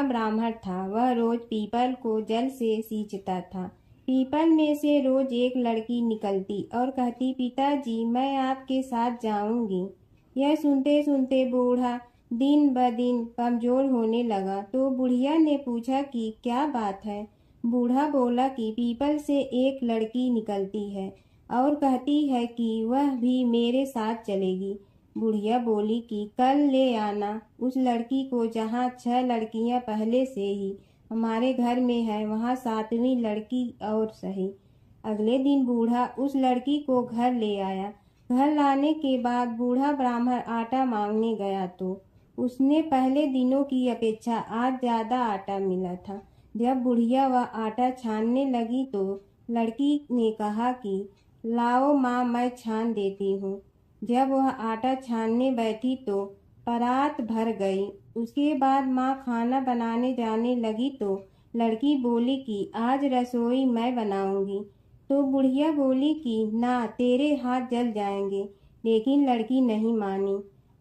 ब्राह्मण था। वह रोज पीपल को जल से सींचता था। पीपल में से रोज एक लड़की निकलती और कहती, पिताजी मैं आपके साथ जाऊंगी। यह सुनते सुनते बूढ़ा दिन ब दिन कमजोर होने लगा। तो बुढ़िया ने पूछा कि क्या बात है। बूढ़ा बोला कि पीपल से एक लड़की निकलती है और कहती है कि वह भी मेरे साथ चलेगी। बुढ़िया बोली कि कल ले आना उस लड़की को, जहाँ 6 लड़कियां पहले से ही हमारे घर में है, वहाँ 7वीं लड़की और सही। अगले दिन बूढ़ा उस लड़की को घर ले आया। घर लाने के बाद बूढ़ा ब्राह्मण आटा मांगने गया तो उसने पहले दिनों की अपेक्षा आज ज्यादा आटा मिला था। जब बुढ़िया वह आटा छानने लगी तो लड़की ने कहा कि लाओ माँ, मैं छान देती हूँ। जब वह आटा छानने बैठी तो परात भर गई। उसके बाद माँ खाना बनाने जाने लगी तो लड़की बोली कि आज रसोई मैं बनाऊंगी। तो बुढ़िया बोली कि ना, तेरे हाथ जल जाएंगे। लेकिन लड़की नहीं मानी।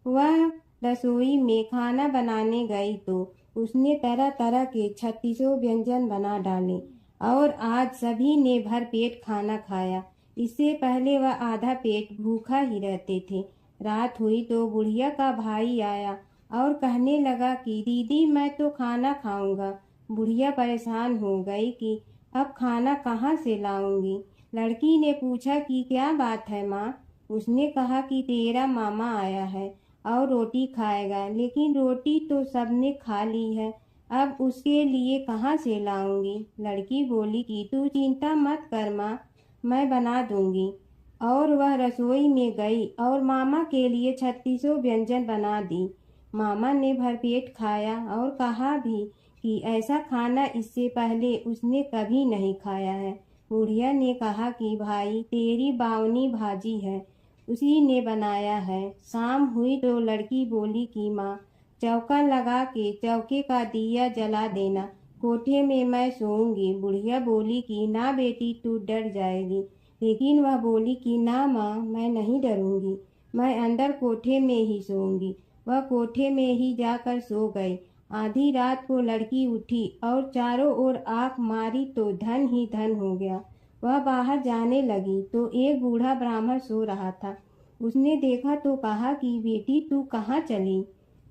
वह रसोई में खाना बनाने गई तो उसने तरह तरह के 36 व्यंजन बना डाले और आज सभी ने भर पेट खाना खाया। इससे पहले वह आधा पेट भूखा ही रहते थे। रात हुई तो बुढ़िया का भाई आया और कहने लगा कि दीदी मैं तो खाना खाऊंगा। बुढ़िया परेशान हो गई कि अब खाना कहाँ से लाऊंगी। लड़की ने पूछा कि क्या बात है माँ। उसने कहा कि तेरा मामा आया है और रोटी खाएगा, लेकिन रोटी तो सबने खा ली है, अब उसके लिए कहाँ से लाऊंगी। लड़की बोली कि तू चिंता मत कर माँ, मैं बना दूंगी। और वह रसोई में गई और मामा के लिए 36 व्यंजन बना दी। मामा ने भरपेट खाया और कहा भी कि ऐसा खाना इससे पहले उसने कभी नहीं खाया है। बुढ़िया ने कहा कि भाई तेरी बावनी भाजी है, उसी ने बनाया है। शाम हुई तो लड़की बोली कि माँ चौका लगा के चौके का दिया जला देना, कोठे में मैं सोऊंगी। बुढ़िया बोली कि ना बेटी, तू डर जाएगी। लेकिन वह बोली कि ना माँ, मैं नहीं डरूंगी, मैं अंदर कोठे में ही सोऊंगी। वह कोठे में ही जाकर सो गई। आधी रात को लड़की उठी और चारों ओर आंख मारी तो धन ही धन हो गया। वह बाहर जाने लगी तो एक बूढ़ा ब्राह्मण सो रहा था। उसने देखा तो कहा कि बेटी तू कहाँ चली।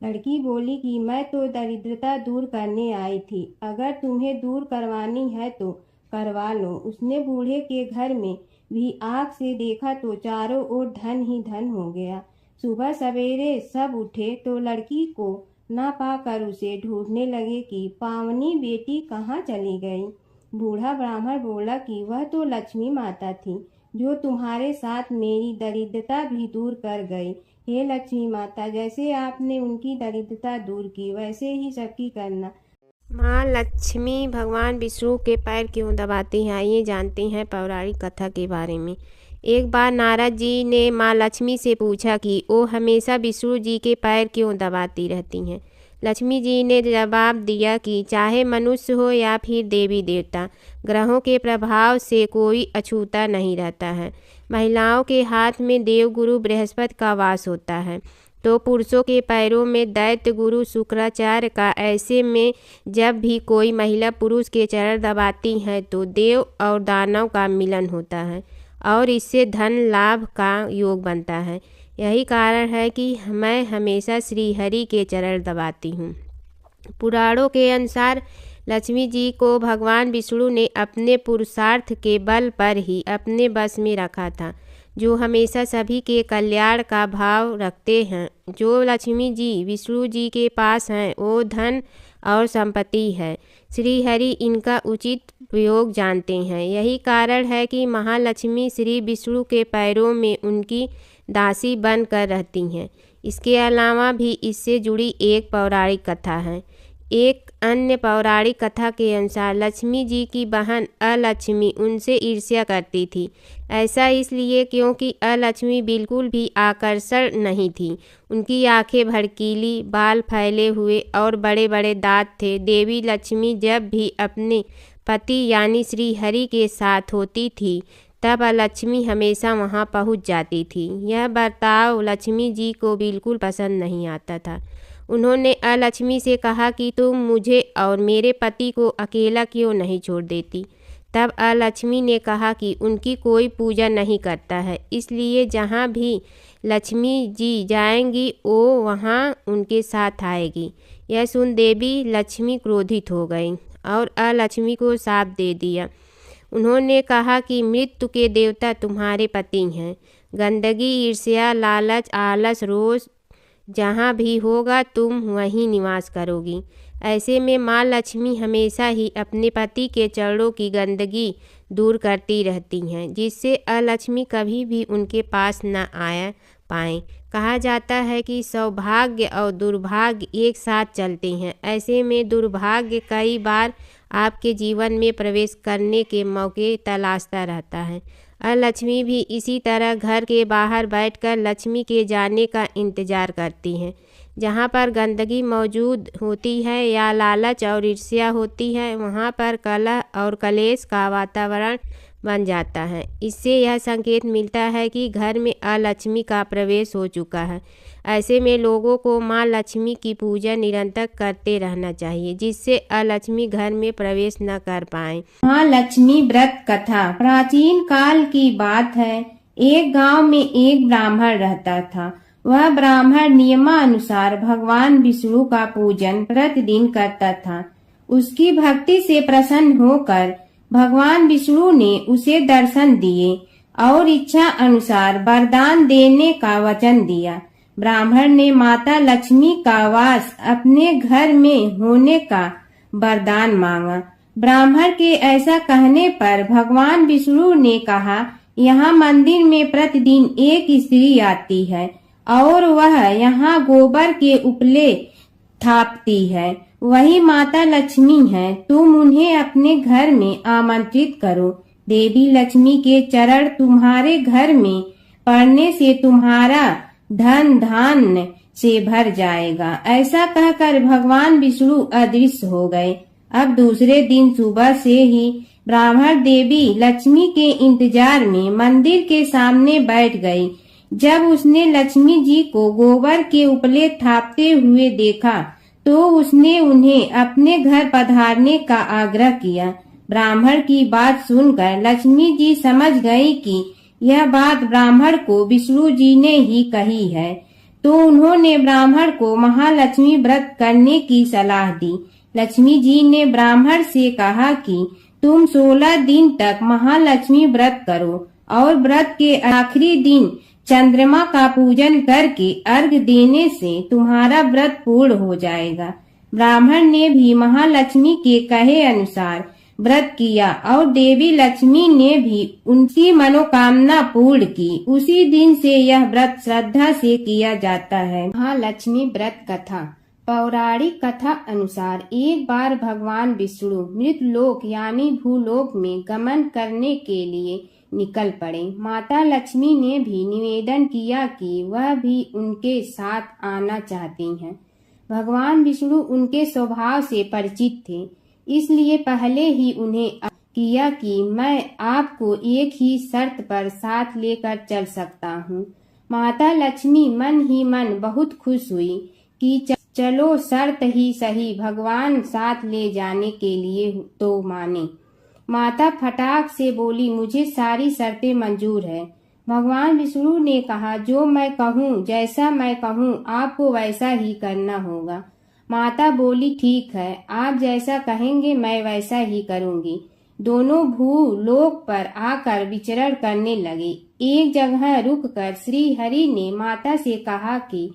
लड़की बोली कि मैं तो दरिद्रता दूर करने आई थी, अगर तुम्हें दूर करवानी है तो करवा लो। उसने बूढ़े के घर में भी आँख से देखा तो चारों ओर धन ही धन हो गया। सुबह सवेरे सब उठे तो लड़की को ना पाकर उसे ढूंढने लगे कि पावनी बेटी कहाँ चली गई। बूढ़ा ब्राह्मण बोला कि वह तो लक्ष्मी माता थी, जो तुम्हारे साथ मेरी दरिद्रता भी दूर कर गई। हे लक्ष्मी माता, जैसे आपने उनकी दरिद्रता दूर की, वैसे ही सबकी करना। माँ लक्ष्मी भगवान विष्णु के पैर क्यों दबाती हैं, आइए जानते हैं पौराणिक कथा के बारे में। एक बार नारद जी ने माँ लक्ष्मी से पूछा कि वो हमेशा विष्णु जी के पैर क्यों दबाती रहती हैं। लक्ष्मी जी ने जवाब दिया कि चाहे मनुष्य हो या फिर देवी देवता, ग्रहों के प्रभाव से कोई अछूता नहीं रहता है। महिलाओं के हाथ में देवगुरु बृहस्पति का वास होता है तो पुरुषों के पैरों में दैत्य गुरु शुक्राचार्य का। ऐसे में जब भी कोई महिला पुरुष के चरण दबाती है तो देव और दानव का मिलन होता है और इससे धन लाभ का योग बनता है। यही कारण है कि मैं हमेशा श्री हरि के चरण दबाती हूँ। पुराणों के अनुसार लक्ष्मी जी को भगवान विष्णु ने अपने पुरुषार्थ के बल पर ही अपने बस में रखा था, जो हमेशा सभी के कल्याण का भाव रखते हैं। जो लक्ष्मी जी विष्णु जी के पास हैं वो धन और संपत्ति है। श्री हरि इनका उचित प्रयोग जानते हैं। यही कारण है कि महालक्ष्मी श्री विष्णु के पैरों में उनकी दासी बनकर रहती हैं। इसके अलावा भी इससे जुड़ी एक पौराणिक कथा है। एक अन्य पौराणिक कथा के अनुसार लक्ष्मी जी की बहन अलक्ष्मी उनसे ईर्ष्या करती थी। ऐसा इसलिए क्योंकि अलक्ष्मी बिल्कुल भी आकर्षण नहीं थी। उनकी आंखें भड़कीली, बाल फैले हुए और बड़े बड़े दांत थे। देवी लक्ष्मी जब भी अपने पति यानी श्री हरि के साथ होती थी तब अलक्ष्मी हमेशा वहां पहुंच जाती थी। यह बर्ताव लक्ष्मी जी को बिल्कुल पसंद नहीं आता था। उन्होंने अलक्ष्मी से कहा कि तुम मुझे और मेरे पति को अकेला क्यों नहीं छोड़ देती। तब अलक्ष्मी ने कहा कि उनकी कोई पूजा नहीं करता है, इसलिए जहाँ भी लक्ष्मी जी जाएंगी वो वहाँ उनके साथ आएगी। यह सुन देवी लक्ष्मी क्रोधित हो गई और अलक्ष्मी को शाप दे दिया। उन्होंने कहा कि मृत्यु के देवता तुम्हारे पति हैं। गंदगी, ईर्ष्या, लालच, आलस, रोष जहाँ भी होगा तुम वहीं निवास करोगी। ऐसे में माँ लक्ष्मी हमेशा ही अपने पति के चरणों की गंदगी दूर करती रहती हैं, जिससे अलक्ष्मी कभी भी उनके पास न आ पाएँ। कहा जाता है कि सौभाग्य और दुर्भाग्य एक साथ चलते हैं। ऐसे में दुर्भाग्य कई बार आपके जीवन में प्रवेश करने के मौके तलाशता रहता है। अलक्ष्मी भी इसी तरह घर के बाहर बैठकर लक्ष्मी के जाने का इंतजार करती हैं। जहाँ पर गंदगी मौजूद होती है या लालच और ईर्ष्या होती है, वहाँ पर कलह और कलेश का वातावरण बन जाता है। इससे यह संकेत मिलता है कि घर में अलक्ष्मी का प्रवेश हो चुका है। ऐसे में लोगों को माँ लक्ष्मी की पूजा निरंतर करते रहना चाहिए, जिससे अलक्ष्मी घर में प्रवेश न कर पाए। माँ लक्ष्मी व्रत कथा। प्राचीन काल की बात है। एक गांव में एक ब्राह्मण रहता था। वह ब्राह्मण नियमानुसार भगवान विष्णु का पूजन प्रतिदिन करता था। उसकी भक्ति से प्रसन्न होकर भगवान विष्णु ने उसे दर्शन दिए और इच्छा अनुसार वरदान देने का वचन दिया। ब्राह्मण ने माता लक्ष्मी का वास अपने घर में होने का वरदान मांगा। ब्राह्मण के ऐसा कहने पर भगवान विष्णु ने कहा, यहाँ मंदिर में प्रतिदिन एक स्त्री आती है और वह यहाँ गोबर के उपले थापती है। वही माता लक्ष्मी है। तुम उन्हें अपने घर में आमंत्रित करो। देवी लक्ष्मी के चरण तुम्हारे घर में पड़ने से तुम्हारा धन धान्य से भर जाएगा। ऐसा कहकर भगवान विष्णु अदृश्य हो गए। अब दूसरे दिन सुबह से ही ब्राह्मण देवी लक्ष्मी के इंतजार में मंदिर के सामने बैठ गई। जब उसने लक्ष्मी जी को गोबर के उपले थापते हुए देखा तो उसने उन्हें अपने घर पधारने का आग्रह किया। ब्राह्मण की बात सुनकर लक्ष्मी जी समझ गई कि यह बात ब्राह्मण को विष्णु जी ने ही कही है, तो उन्होंने ब्राह्मण को महालक्ष्मी व्रत करने की सलाह दी। लक्ष्मी जी ने ब्राह्मण से कहा कि तुम 16 दिन तक महालक्ष्मी व्रत करो और व्रत के आखिरी दिन चंद्रमा का पूजन करके अर्घ देने से तुम्हारा व्रत पूर्ण हो जाएगा। ब्राह्मण ने भी महालक्ष्मी के कहे अनुसार व्रत किया और देवी लक्ष्मी ने भी उनकी मनोकामना पूर्ण की। उसी दिन से यह व्रत श्रद्धा से किया जाता है। महालक्ष्मी व्रत कथा। पौराणिक कथा अनुसार एक बार भगवान विष्णु मृतलोक यानी भूलोक में गमन करने के लिए निकल पड़े। माता लक्ष्मी ने भी निवेदन किया कि वह भी उनके साथ आना चाहती हैं। भगवान विष्णु उनके स्वभाव से परिचित थे, इसलिए पहले ही उन्हें किया कि मैं आपको एक ही शर्त पर साथ लेकर चल सकता हूँ। माता लक्ष्मी मन ही मन बहुत खुश हुई कि चलो शर्त ही सही, भगवान साथ ले जाने के लिए तो माने। माता फटाक से बोली, मुझे सारी शर्तें मंजूर है। भगवान विष्णु ने कहा, जो मैं कहूँ, जैसा मैं कहूँ, आपको वैसा ही करना होगा। माता बोली, ठीक है, आप जैसा कहेंगे मैं वैसा ही करूँगी। दोनों भूलोक पर आकर विचरण करने लगे। एक जगह रुककर श्री हरि ने माता से कहा कि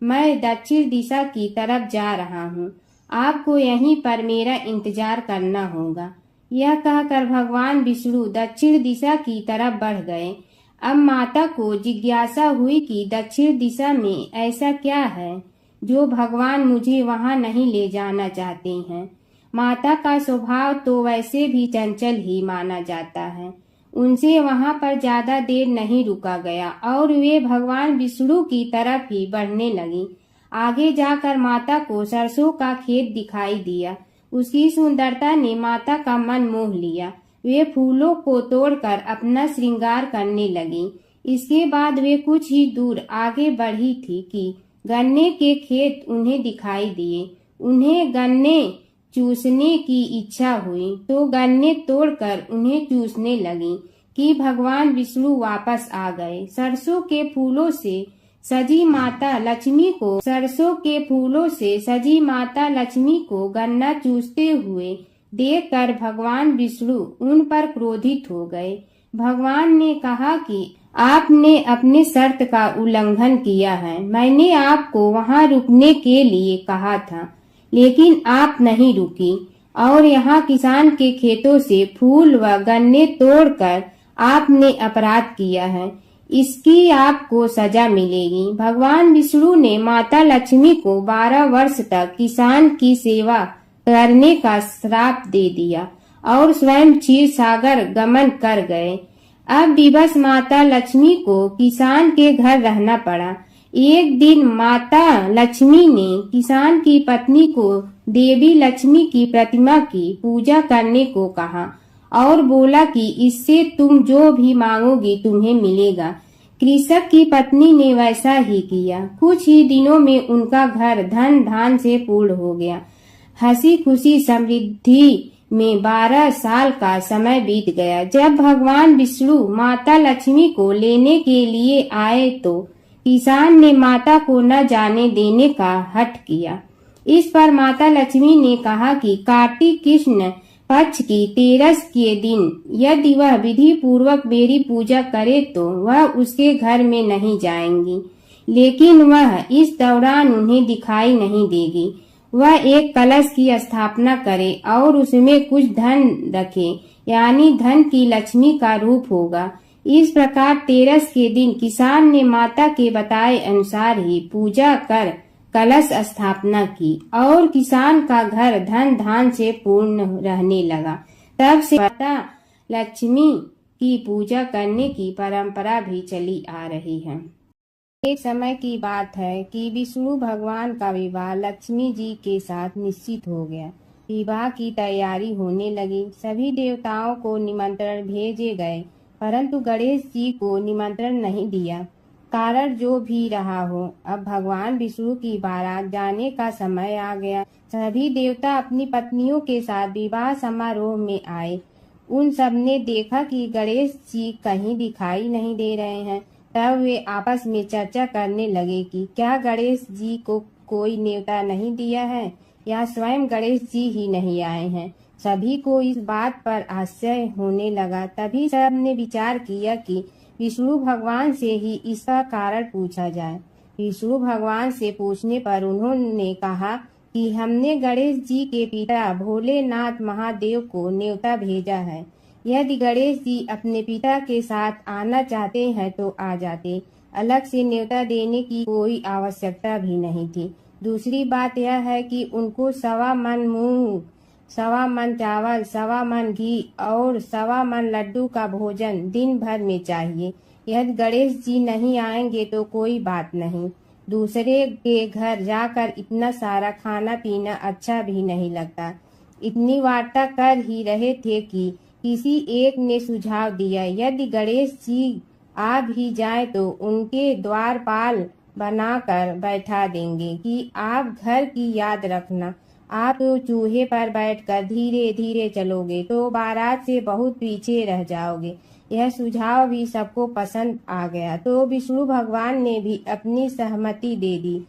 मैं दक्षिण दिशा की तरफ जा रहा हूँ, आपको यहीं पर मेरा इंतजार करना होगा। यह कहकर भगवान विष्णु दक्षिण दिशा की तरफ बढ़ गए। अब माता को जिज्ञासा हुई कि दक्षिण दिशा में ऐसा क्या है जो भगवान मुझे वहां नहीं ले जाना चाहते हैं। माता का स्वभाव तो वैसे भी चंचल ही माना जाता है। उनसे वहां पर ज्यादा देर नहीं रुका गया और वे भगवान विष्णु की तरफ ही बढ़ने लगी। आगे जाकर माता को सरसों का खेत दिखाई दिया। उसकी सुंदरता ने माता का मन मोह लिया। वे फूलों को तोड़कर अपना श्रृंगार करने लगी। इसके बाद वे कुछ ही दूर आगे बढ़ी थी कि गन्ने के खेत उन्हें दिखाई दिए। उन्हें गन्ने चूसने की इच्छा हुई तो गन्ने तोड़कर उन्हें चूसने लगी कि भगवान विष्णु वापस आ गए। सरसों के फूलों से सजी माता लक्ष्मी को गन्ना चूसते हुए देखकर भगवान विष्णु उन पर क्रोधित हो गए। भगवान ने कहा कि आपने अपने शर्त का उल्लंघन किया है। मैंने आपको वहां रुकने के लिए कहा था, लेकिन आप नहीं रुकी और यहाँ किसान के खेतों से फूल व गन्ने तोड़कर आपने अपराध किया है। इसकी आपको सजा मिलेगी। भगवान विष्णु ने माता लक्ष्मी को 12 वर्ष तक किसान की सेवा करने का श्राप दे दिया और स्वयं क्षीर सागर गमन कर गए। अब विवश माता लक्ष्मी को किसान के घर रहना पड़ा। एक दिन माता लक्ष्मी ने किसान की पत्नी को देवी लक्ष्मी की प्रतिमा की पूजा करने को कहा और बोला कि इससे तुम जो भी मांगोगी तुम्हें मिलेगा। कृषक की पत्नी ने वैसा ही किया। कुछ ही दिनों में उनका घर धन धान से पूर्ण हो गया। हंसी खुशी समृद्धि में 12 साल का समय बीत गया। जब भगवान विष्णु माता लक्ष्मी को लेने के लिए आए तो किसान ने माता को न जाने देने का हठ किया। इस पर माता लक्ष्मी ने कहा कि कार्तिक कृष्ण पक्ष की 13 के दिन यदि वह विधि पूर्वक मेरी पूजा करे तो वह उसके घर में नहीं जाएंगी, लेकिन वह इस दौरान उन्हें दिखाई नहीं देगी। वह एक कलश की स्थापना करे और उसमें कुछ धन रखे, यानी धन की लक्ष्मी का रूप होगा। इस प्रकार 13 के दिन किसान ने माता के बताए अनुसार ही पूजा कर कलश स्थापना की और किसान का घर धन धान से पूर्ण रहने लगा। तब से माता लक्ष्मी की पूजा करने की परंपरा भी चली आ रही है। एक समय की बात है कि विष्णु भगवान का विवाह लक्ष्मी जी के साथ निश्चित हो गया। विवाह की तैयारी होने लगी। सभी देवताओं को निमंत्रण भेजे गए, परंतु गणेश जी को निमंत्रण नहीं दिया। कारण जो भी रहा हो, अब भगवान विष्णु की बारात जाने का समय आ गया। सभी देवता अपनी पत्नियों के साथ विवाह समारोह में आए। उन सब ने देखा कि गणेश जी कहीं दिखाई नहीं दे रहे हैं। तब वे आपस में चर्चा करने लगे कि क्या गणेश जी को कोई न्योता नहीं दिया है या स्वयं गणेश जी ही नहीं आए हैं। सभी को इस बात पर आश्चर्य होने लगा। तभी सब ने विचार किया कि विष्णु भगवान से ही इसका कारण पूछा जाए। विष्णु भगवान से पूछने पर उन्होंने कहा कि हमने गणेश जी के पिता भोलेनाथ महादेव को न्योता भेजा है। यदि गणेश जी अपने पिता के साथ आना चाहते हैं तो आ जाते। अलग से न्योता देने की कोई आवश्यकता भी नहीं थी। दूसरी बात यह है कि उनको 1.25 मन मूंग, 1.25 मन चावल, 1.25 मन घी और 1.25 मन लड्डू का भोजन दिन भर में चाहिए। यदि गणेश जी नहीं आएंगे तो कोई बात नहीं। दूसरे के घर जाकर इतना सारा खाना पीना अच्छा भी नहीं लगता। इतनी वार्ता कर ही रहे थे कि किसी एक ने सुझाव दिया, यदि गणेश जी आ भी जाए तो उनके द्वारपाल बनाकर बैठा देंगे कि आप घर की याद रखना। आप तो चूहे पर बैठकर धीरे धीरे चलोगे तो बारात से बहुत पीछे रह जाओगे। यह सुझाव भी सबको पसंद आ गया तो विष्णु भगवान ने भी अपनी सहमति दे दी।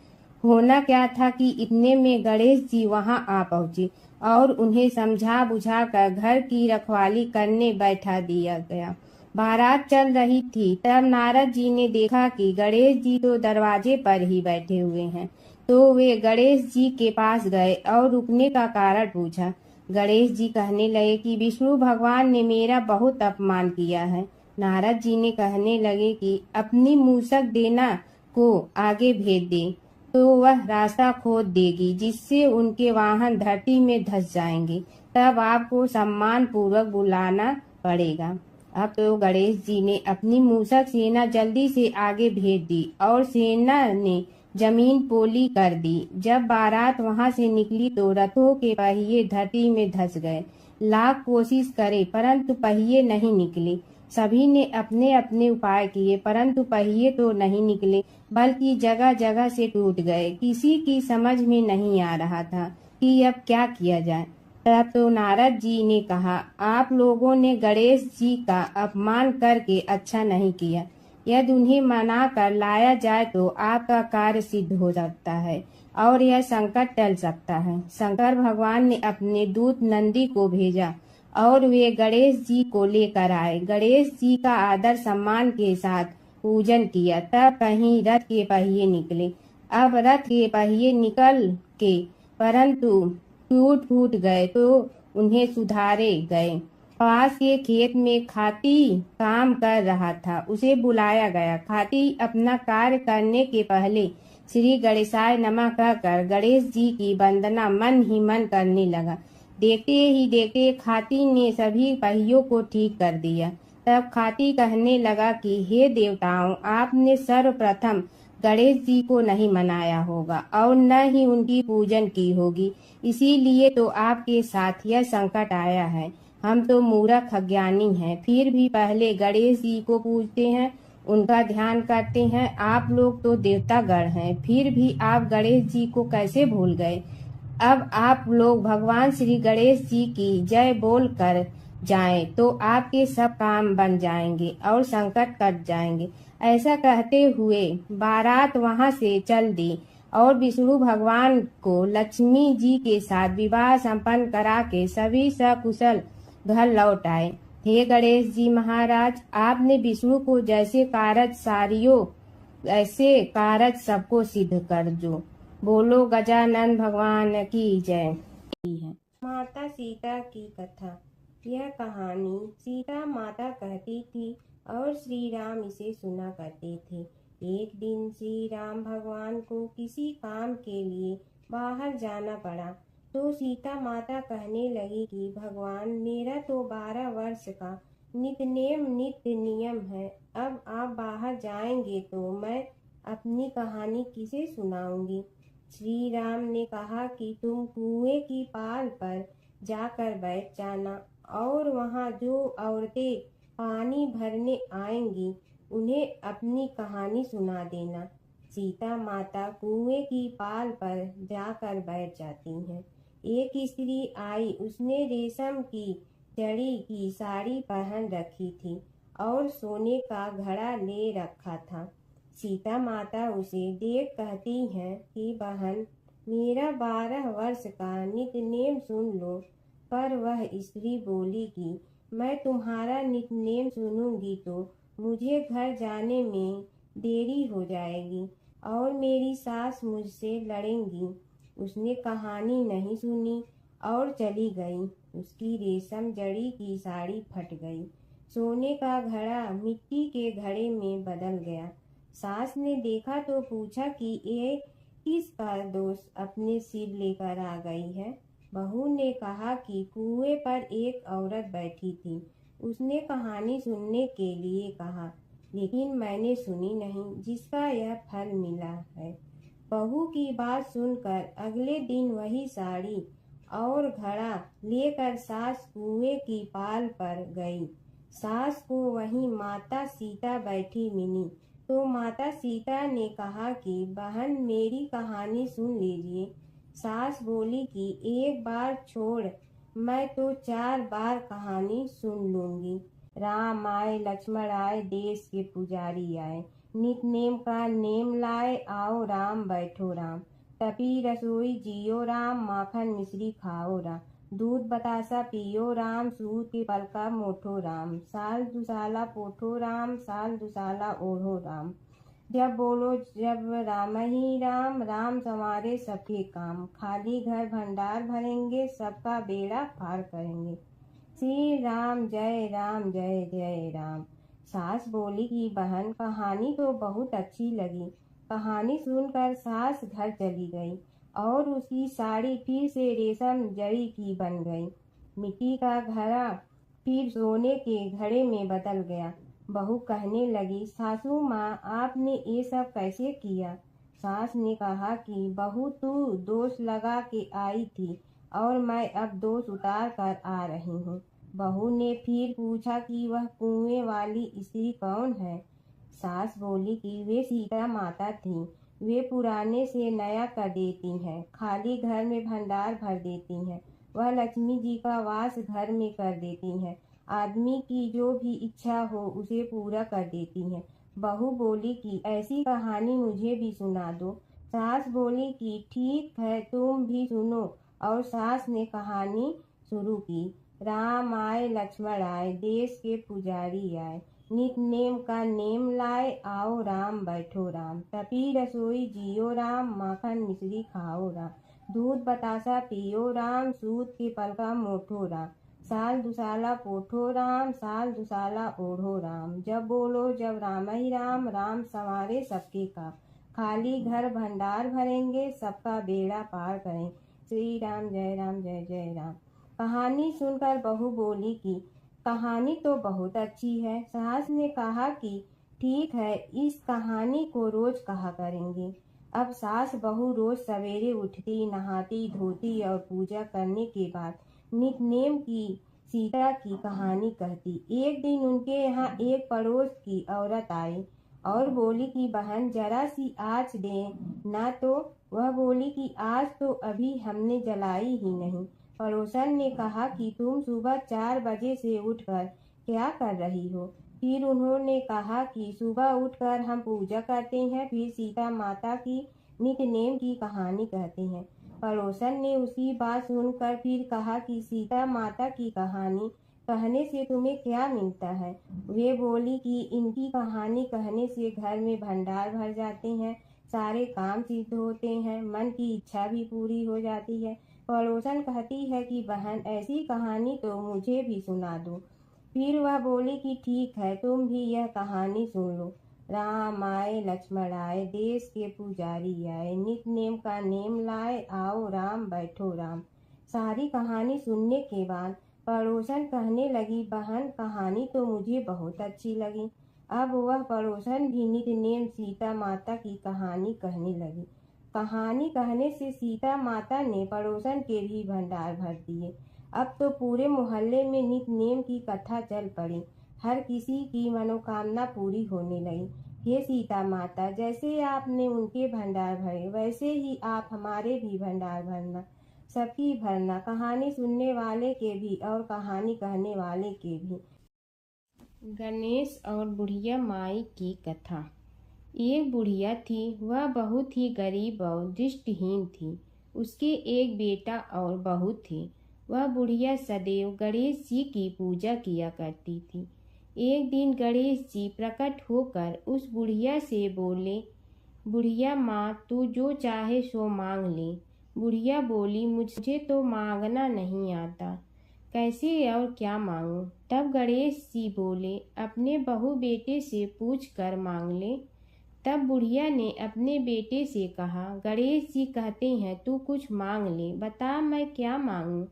होना क्या था कि इतने में गणेश जी वहां आ पहुंचे और उन्हें समझा बुझाकर घर की रखवाली करने बैठा दिया गया। बारात चल रही थी, तब नारद जी ने देखा कि गणेश जी तो दरवाजे पर ही बैठे हुए हैं। तो वे गणेश जी के पास गए और रुकने का कारण पूछा। गणेश जी कहने लगे कि विष्णु भगवान ने मेरा बहुत अपमान किया है। नारद जी ने कहने लगे कि अपनी मूसक देना को आगे भेज दे तो वह रास्ता खोद देगी, जिससे उनके वाहन धरती में धंस जाएंगे। तब आपको सम्मान पूर्वक बुलाना पड़ेगा। अब तो गणेश जी ने अपनी मूसक सेना जल्दी से आगे भेज दी और सेना ने जमीन पोली कर दी। जब बारात वहां से निकली तो रथों के पहिए धरती में धंस गए। लाख कोशिश करे परंतु पहिए नहीं निकले। सभी ने अपने अपने उपाय किए, परंतु पहिए तो नहीं निकले, बल्कि जगह जगह से टूट गए। किसी की समझ में नहीं आ रहा था कि अब क्या किया जाए। तब तो नारद जी ने कहा, आप लोगों ने गणेश जी का अपमान करके अच्छा नहीं किया। यदि उन्हें मना कर लाया जाए तो आपका कार्य सिद्ध हो सकता है और यह संकट टल सकता है। शंकर भगवान ने अपने दूत नंदी को भेजा और वे गणेश जी को लेकर आए। गणेश जी का आदर सम्मान के साथ पूजन किया। तब कहीं रथ के पहिए निकले। अब रथ के पहिए निकल के परंतु टूट फूट गए तो उन्हें सुधारे गए। पास के खेत में खाती काम कर रहा था, उसे बुलाया गया। खाती अपना कार्य करने के पहले श्री गणेशाय नमः कहकर गणेश जी की वंदना मन ही मन करने लगा। देखते ही देखते खाती ने सभी पहियों को ठीक कर दिया। तब खाती कहने लगा कि हे देवताओं, आपने सर्वप्रथम गणेश जी को नहीं मनाया होगा और न ही उनकी पूजन की होगी, इसीलिए तो आपके साथ यह संकट आया है। हम तो मूर्ख अज्ञानी हैं, फिर भी पहले गणेश जी को पूजते हैं, उनका ध्यान करते हैं। आप लोग तो देवतागण हैं, फिर भी आप गणेश जी को कैसे भूल गए। अब आप लोग भगवान श्री गणेश जी की जय बोल कर जाएं तो आपके सब काम बन जाएंगे और संकट कट जाएंगे। ऐसा कहते हुए बारात वहां से चल दी और विष्णु भगवान को लक्ष्मी जी के साथ विवाह संपन्न करा के सभी सकुशल घर लौट आए। हे गणेश जी महाराज, आपने विष्णु को जैसे कारज सारियो ऐसे कारज सबको सिद्ध कर जो। बोलो गजानन भगवान की जय। माता सीता की कथा। यह कहानी सीता माता कहती थी और श्री राम इसे सुना करते थे। एक दिन श्री राम भगवान को किसी काम के लिए बाहर जाना पड़ा तो सीता माता कहने लगी कि भगवान, मेरा तो 12 वर्ष का नित्य नियम है। अब आप बाहर जाएंगे तो मैं अपनी कहानी किसे सुनाऊंगी। श्री राम ने कहा कि तुम कुएं की पाल पर जाकर बैठ जाना और वहां जो औरतें पानी भरने आएंगी उन्हें अपनी कहानी सुना देना। सीता माता कुएं की पाल पर जाकर बैठ जाती हैं। एक स्त्री आई, उसने रेशम की जड़ी की साड़ी पहन रखी थी और सोने का घड़ा ले रखा था। सीता माता उसे देख कहती हैं कि बहन, मेरा 12 वर्ष का नित्यनेम सुन लो। पर वह स्त्री बोली कि मैं तुम्हारा नित्यनेम सुनूंगी तो मुझे घर जाने में देरी हो जाएगी और मेरी सास मुझसे लड़ेंगी। उसने कहानी नहीं सुनी और चली गई। उसकी रेशम जड़ी की साड़ी फट गई, सोने का घड़ा मिट्टी के घड़े में बदल गया। सास ने देखा तो पूछा कि ये किसका दोष अपने सिर लेकर आ गई है। बहू ने कहा कि कुएं पर एक औरत बैठी थी, उसने कहानी सुनने के लिए कहा, लेकिन मैंने सुनी नहीं, जिसका यह फल मिला है। बहू की बात सुनकर अगले दिन वही साड़ी और घड़ा लेकर सास कुएं की पाल पर गई। सास को वहीं माता सीता बैठी मिली तो माता सीता ने कहा कि बहन, मेरी कहानी सुन लीजिए। सास बोली कि एक बार छोड़, मैं तो 4 बार कहानी सुन लूंगी। राम आए, लक्ष्मण आए, देश के पुजारी आए, नित नेम का नेम लाए, आओ राम बैठो राम, तपी रसोई जियो राम, माखन मिश्री खाओ राम, दूध बतासा पियो राम, सूत के पलका मोठो राम, साल दुसाला पोठो राम, साल दुसाला ओढ़ो राम, जब बोलो जब राम ही राम, राम संवारे सबके काम, खाली घर भंडार भरेंगे, सबका बेड़ा पार करेंगे, श्री राम जय राम जय जय राम। सास बोली कि बहन, कहानी तो बहुत अच्छी लगी। कहानी सुनकर सास घर चली गई और उसकी साड़ी फिर से रेशम जड़ी की बन गई। मिट्टी का घड़ा फिर सोने के घड़े में बदल गया। बहू कहने लगी, सासू माँ, आपने ये सब कैसे किया। सास ने कहा कि बहू, तू दोष लगा के आई थी और मैं अब दोष उतार कर आ रही हूँ। बहू ने फिर पूछा कि वह कुएं वाली स्त्री कौन है। सास बोली कि वे सीता माता थीं। वे पुराने से नया कर देती हैं, खाली घर में भंडार भर देती हैं। वह लक्ष्मी जी का वास घर में कर देती हैं। आदमी की जो भी इच्छा हो उसे पूरा कर देती हैं। बहू बोली कि ऐसी कहानी मुझे भी सुना दो। सास बोली कि ठीक है, तुम भी सुनो। और सास ने कहानी शुरू की। राम आए लक्ष्मण आए, देश के पुजारी आए, नित नेम का नेम लाए, आओ राम बैठो राम, तपी रसोई जियो राम, माखन मिश्री खाओ राम, दूध बतासा पियो राम, सूत के पलका मोठो राम, साल दुसाला पोठो राम, साल दुसाला ओढ़ो राम, जब बोलो जब राम ही राम, राम संवारे सबके काम, खाली घर भंडार भरेंगे, सबका बेड़ा पार करें, श्री राम जय जय राम। कहानी सुनकर बहू बोली कि कहानी तो बहुत अच्छी है। सास ने कहा कि ठीक है, इस कहानी को रोज कहा करेंगे। अब सास बहू रोज सवेरे उठती, नहाती धोती और पूजा करने के बाद नित्य की सीता की कहानी कहती। एक दिन उनके यहाँ एक पड़ोस की औरत आई और बोली कि बहन जरा सी आँच दे ना। तो वह बोली कि आज तो अभी हमने जलाई ही नहीं। पड़ोसन ने कहा कि तुम सुबह 4 बजे से उठकर क्या कर रही हो। फिर उन्होंने कहा कि सुबह उठकर हम पूजा करते हैं, फिर सीता माता की नित्य नेम की कहानी कहते हैं। पड़ोसन ने उसकी बात सुनकर फिर कहा कि सीता माता की कहानी कहने से तुम्हें क्या मिलता है। वे बोली कि इनकी कहानी कहने से घर में भंडार भर जाते हैं, सारे काम सिद्ध होते हैं, मन की इच्छा भी पूरी हो जाती है। पड़ोसन कहती है कि बहन ऐसी कहानी तो मुझे भी सुना दो। फिर वह बोली कि ठीक है, तुम भी यह कहानी सुन लो। राम आए लक्ष्मण आए, देश के पुजारी आए, नित नेम का नेम लाए, आओ राम बैठो राम। सारी कहानी सुनने के बाद पड़ोसन कहने लगी, बहन कहानी तो मुझे बहुत अच्छी लगी। अब वह पड़ोसन भी नित नेम सीता माता की कहानी कहने लगी। कहानी कहने से सीता माता ने पड़ोसन के भी भंडार भर दिए। अब तो पूरे मोहल्ले में नित नेम की कथा चल पड़ी। हर किसी की मनोकामना पूरी होने लगी। हे सीता माता, जैसे आपने उनके भंडार भरे वैसे ही आप हमारे भी भंडार भरना, सबकी भरना, कहानी सुनने वाले के भी और कहानी कहने वाले के भी। गणेश और बुढ़िया माई की कथा। एक बुढ़िया थी, वह बहुत ही गरीब और दृष्टिहीन थी। उसके एक बेटा और बहू थे। वह बुढ़िया सदैव गणेश जी की पूजा किया करती थी। एक दिन गणेश जी प्रकट होकर उस बुढ़िया से बोले, बुढ़िया माँ, तू जो चाहे सो मांग ले। बुढ़िया बोली, मुझे तो मांगना नहीं आता, कैसे और क्या मांगूं। तब गणेश जी बोले, अपने बहू बेटे से पूछ कर मांग ले। तब बुढ़िया ने अपने बेटे से कहा, गणेश जी कहते हैं तू कुछ मांग ले, बता मैं क्या मांगूं।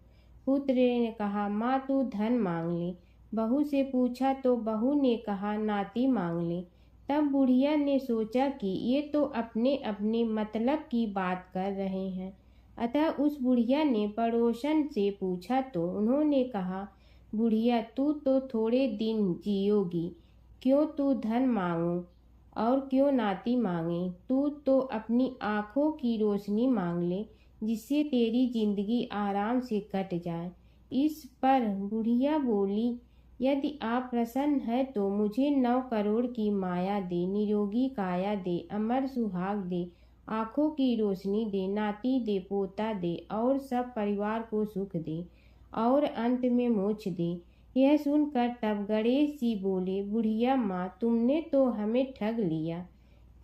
पुत्र ने कहा, माँ तू धन मांग ले। बहू से पूछा तो बहू ने कहा, नाती मांग ले। तब बुढ़िया ने सोचा कि ये तो अपने अपने मतलब की बात कर रहे हैं। अतः उस बुढ़िया ने पड़ोसन से पूछा तो उन्होंने कहा, बुढ़िया तू तो थोड़े दिन जियोगी, क्यों तू धन मांगो और क्यों नाती मांगे। तू तो अपनी आँखों की रोशनी मांग ले, जिससे तेरी जिंदगी आराम से कट जाए। इस पर बुढ़िया बोली, यदि आप प्रसन्न है तो मुझे 9 करोड़ की माया दे, निरोगी काया दे, अमर सुहाग दे, आँखों की रोशनी दे, नाती दे, पोता दे और सब परिवार को सुख दे और अंत में मोक्ष दे। यह सुनकर तब गणेश जी बोले, बुढ़िया माँ, तुमने तो हमें ठग लिया।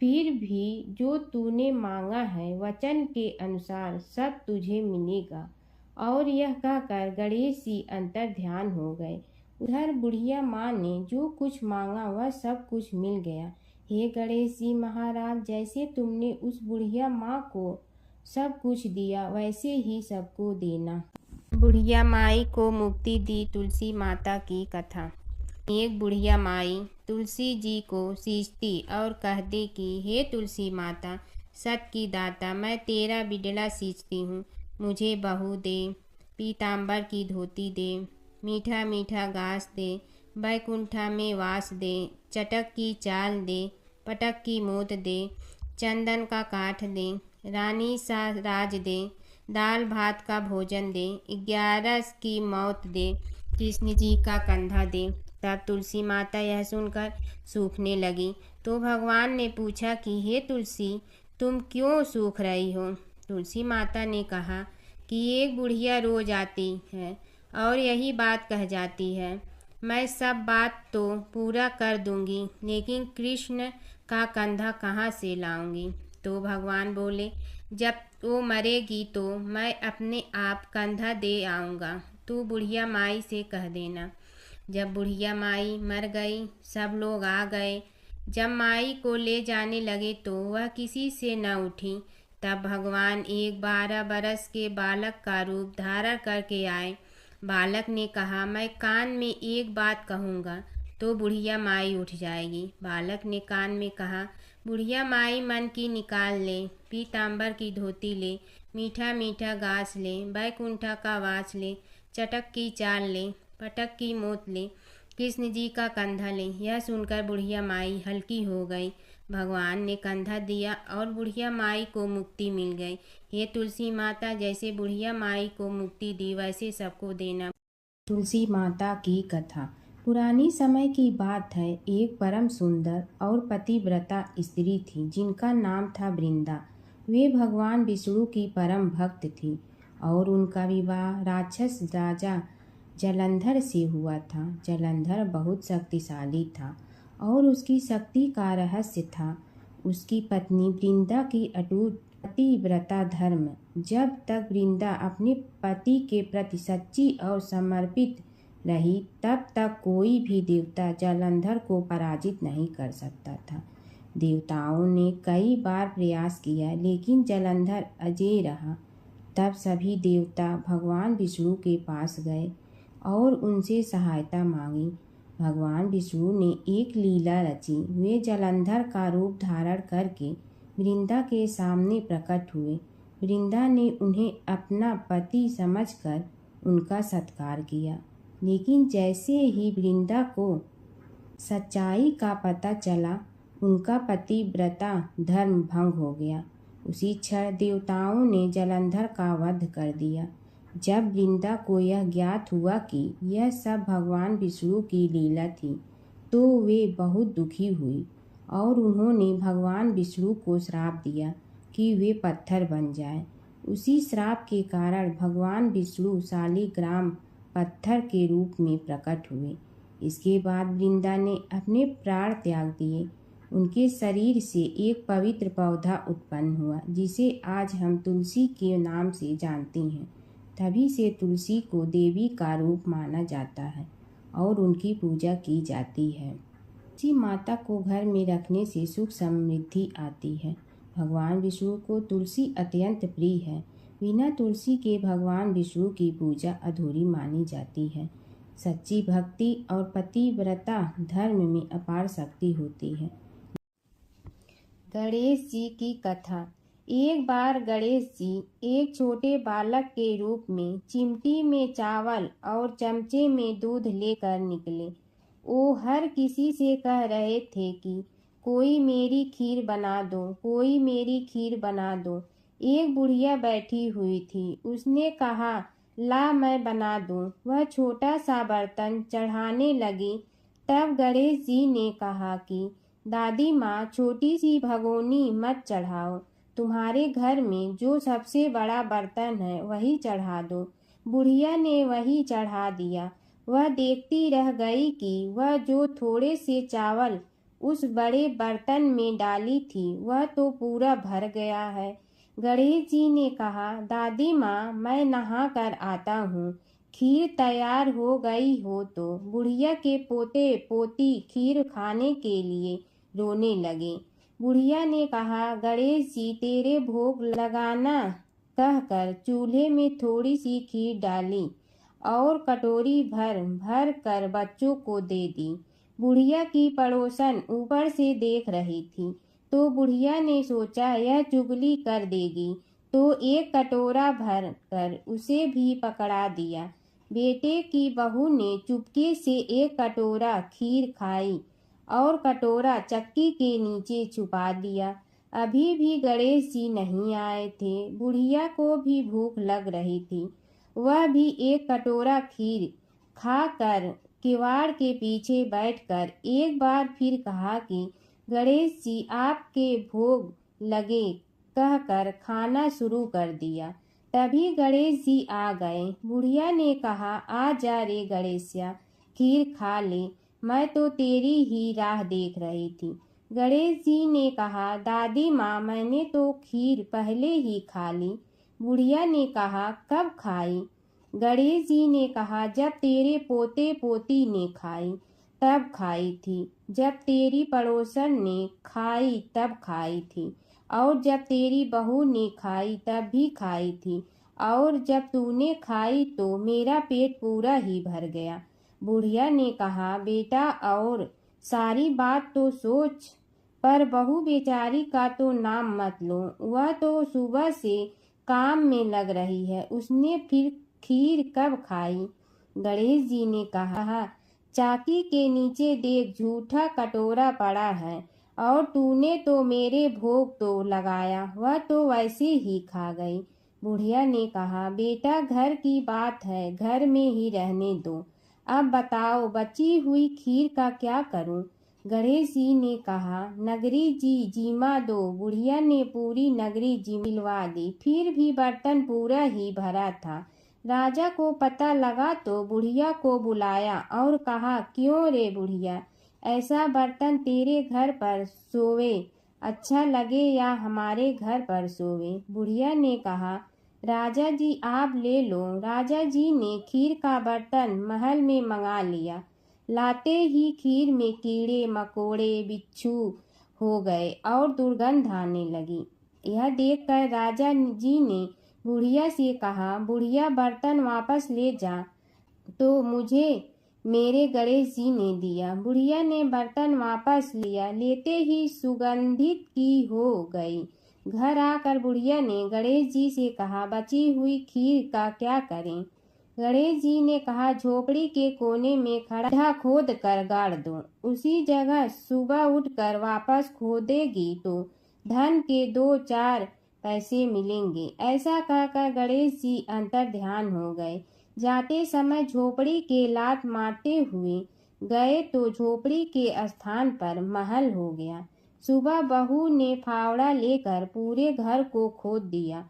फिर भी जो तूने मांगा है वचन के अनुसार सब तुझे मिलेगा। और यह कहकर गणेश जी अंतर ध्यान हो गए। उधर बुढ़िया माँ ने जो कुछ मांगा वह सब कुछ मिल गया। हे गणेश जी महाराज, जैसे तुमने उस बुढ़िया माँ को सब कुछ दिया वैसे ही सबको देना। बुढ़िया माई को मुक्ति दी तुलसी माता की कथा। एक बुढ़िया माई तुलसी जी को सींचती और कहती कि हे तुलसी माता, सत की दाता, मैं तेरा बिडला सींचती हूँ, मुझे बहू दे, पीताम्बर की धोती दे, मीठा मीठा घास दे, बैकुंठा में वास दे, चटक की चाल दे, पटक की मोत दे, चंदन का काठ दे, रानी सा राज दे, दाल भात का भोजन दे, 11 की मौत दे, कृष्ण जी का कंधा दे। तब तुलसी माता यह सुनकर सूखने लगी। तो भगवान ने पूछा कि हे तुलसी, तुम क्यों सूख रही हो? तुलसी माता ने कहा कि एक बुढ़िया रोज आती है और यही बात कह जाती है, मैं सब बात तो पूरा कर दूंगी, लेकिन कृष्ण का कंधा कहाँ से लाऊंगी? तो भगवान बोले, जब वो मरेगी तो मैं अपने आप कंधा दे आऊँगा, तू बुढ़िया माई से कह देना। जब बुढ़िया माई मर गई, सब लोग आ गए। जब माई को ले जाने लगे तो वह किसी से न उठी। तब भगवान एक 12 बरस के बालक का रूप धारण करके आए। बालक ने कहा, मैं कान में एक बात कहूँगा तो बुढ़िया माई उठ जाएगी। बालक ने कान में कहा, बुढ़िया माई मन की निकाल ले, पीताम्बर की धोती ले, मीठा मीठा घास ले, बैकुंठा का वास ले, चटक की चाल ले, पटक की मोत ले, कृष्ण जी का कंधा ले। यह सुनकर बुढ़िया माई हल्की हो गई। भगवान ने कंधा दिया और बुढ़िया माई को मुक्ति मिल गई। हे तुलसी माता, जैसे बुढ़िया माई को मुक्ति दी वैसे सबको देना। तुलसी माता की कथा। पुरानी समय की बात है। एक परम सुंदर और पतिव्रता स्त्री थी जिनका नाम था वृंदा। वे भगवान विष्णु की परम भक्त थी और उनका विवाह राक्षस राजा जलंधर से हुआ था। जलंधर बहुत शक्तिशाली था और उसकी शक्ति का रहस्य था उसकी पत्नी वृंदा की अटूट पतिव्रता धर्म। जब तक वृंदा अपने पति के प्रति सच्ची और समर्पित रही, तब तक कोई भी देवता जलंधर को पराजित नहीं कर सकता था। देवताओं ने कई बार प्रयास किया, लेकिन जलंधर अजेय रहा। तब सभी देवता भगवान विष्णु के पास गए और उनसे सहायता मांगी। भगवान विष्णु ने एक लीला रची। वे जलंधर का रूप धारण करके वृंदा के सामने प्रकट हुए। वृंदा ने उन्हें अपना पति समझकर उनका सत्कार किया, लेकिन जैसे ही वृंदा को सच्चाई का पता चला, उनका पतिव्रता धर्म भंग हो गया। उसी क्षण देवताओं ने जलंधर का वध कर दिया। जब वृंदा को यह ज्ञात हुआ कि यह सब भगवान विष्णु की लीला थी, तो वे बहुत दुखी हुई और उन्होंने भगवान विष्णु को श्राप दिया कि वे पत्थर बन जाएं। उसी श्राप के कारण भगवान विष्णु शालिग्राम पत्थर के रूप में प्रकट हुए। इसके बाद वृंदा ने अपने प्राण त्याग दिए। उनके शरीर से एक पवित्र पौधा उत्पन्न हुआ, जिसे आज हम तुलसी के नाम से जानते हैं। तभी से तुलसी को देवी का रूप माना जाता है और उनकी पूजा की जाती है। तुलसी माता को घर में रखने से सुख समृद्धि आती है। भगवान विष्णु को तुलसी अत्यंत प्रिय है। बिना तुलसी के भगवान विष्णु की पूजा अधूरी मानी जाती है। सच्ची भक्ति और पतिव्रता धर्म में अपार शक्ति होती है। गणेश जी की कथा। एक बार गणेश जी एक छोटे बालक के रूप में चिमटी में चावल और चमचे में दूध लेकर निकले। वो हर किसी से कह रहे थे कि कोई मेरी खीर बना दो, कोई मेरी खीर बना दो। एक बुढ़िया बैठी हुई थी। उसने कहा, ला मैं बना दूं। वह छोटा सा बर्तन चढ़ाने लगी। तब गणेश जी ने कहा कि दादी माँ, छोटी सी भगोनी मत चढ़ाओ। तुम्हारे घर में जो सबसे बड़ा बर्तन है वही चढ़ा दो। बुढ़िया ने वही चढ़ा दिया। वह देखती रह गई कि वह जो थोड़े से चावल उस बड़े बर्तन में डाली थी, वह तो पूरा भर गया है। गणेश जी ने कहा, दादी माँ, मैं नहा कर आता हूँ। खीर तैयार हो गई हो तो बुढ़िया के पोते पोती खीर खाने के लिए रोने लगे। बुढ़िया ने कहा, गणेश जी, तेरे भोग लगाना कहकर चूल्हे में थोड़ी सी खीर डाली और कटोरी भर भर कर बच्चों को दे दी। बुढ़िया की पड़ोसन ऊपर से देख रही थी, तो बुढ़िया ने सोचा यह चुगली कर देगी, तो एक कटोरा भर कर उसे भी पकड़ा दिया। बेटे की बहू ने चुपके से एक कटोरा खीर खाई और कटोरा चक्की के नीचे छुपा दिया। अभी भी गणेश जी नहीं आए थे। बुढ़िया को भी भूख लग रही थी। वह भी एक कटोरा खीर खाकर किवाड़ के पीछे बैठकर एक बार फिर कहा कि गणेश जी आपके भोग लगे कहकर खाना शुरू कर दिया। तभी गणेश जी आ गए। बुढ़िया ने कहा, आ जा रे गणेशिया, खीर खा ले, मैं तो तेरी ही राह देख रही थी। गणेश जी ने कहा, दादी माँ, मैंने तो खीर पहले ही खा ली। बुढ़िया ने कहा, कब खाई? गणेश जी ने कहा, जब तेरे पोते पोती ने खाई तब खाई थी, जब तेरी पड़ोसन ने खाई तब खाई थी, और जब तेरी बहू ने खाई तब भी खाई थी, और जब तूने खाई तो मेरा पेट पूरा ही भर गया। बुढ़िया ने कहा, बेटा और सारी बात तो सोच, पर बहू बेचारी का तो नाम मत लो। वह तो सुबह से काम में लग रही है, उसने फिर खीर कब खाई? गणेश जी ने कहा, चाकी के नीचे देख, झूठा कटोरा पड़ा है, और तूने तो मेरे भोग तो लगाया, वह तो वैसे ही खा गई। बुढ़िया ने कहा, बेटा घर की बात है, घर में ही रहने दो। अब बताओ बची हुई खीर का क्या करूं? गणेश जी ने कहा, नगरी जी जिमा दो। बुढ़िया ने पूरी नगरी जिलवा दी, फिर भी बर्तन पूरा ही भरा था। राजा को पता लगा तो बुढ़िया को बुलाया और कहा, क्यों रे बुढ़िया, ऐसा बर्तन तेरे घर पर सोवे अच्छा लगे या हमारे घर पर सोवे? बुढ़िया ने कहा, राजा जी आप ले लो। राजा जी ने खीर का बर्तन महल में मंगा लिया। लाते ही खीर में कीड़े मकोड़े बिच्छू हो गए और दुर्गंध आने लगी। यह देखकर राजा जी ने बुढ़िया से कहा, बुढ़िया बर्तन वापस ले जा, तो मुझे मेरे गणेश जी ने दिया। बुढ़िया ने बर्तन वापस लिया, लेते ही सुगंधित की हो गई। घर आकर बुढ़िया ने गणेश जी से कहा, बची हुई खीर का क्या करें? गणेश जी ने कहा, झोपड़ी के कोने में खड्डा खोद कर गाड़ दो, उसी जगह सुबह उठकर वापस खोदेगी तो धन के 2-4 पैसे मिलेंगे। ऐसा कहकर गणेश जी अंतर ध्यान हो गए। जाते समय झोपड़ी के लात मारते हुए गए तो झोपड़ी के स्थान पर महल हो गया। सुबह बहू ने फावड़ा लेकर पूरे घर को खोद दिया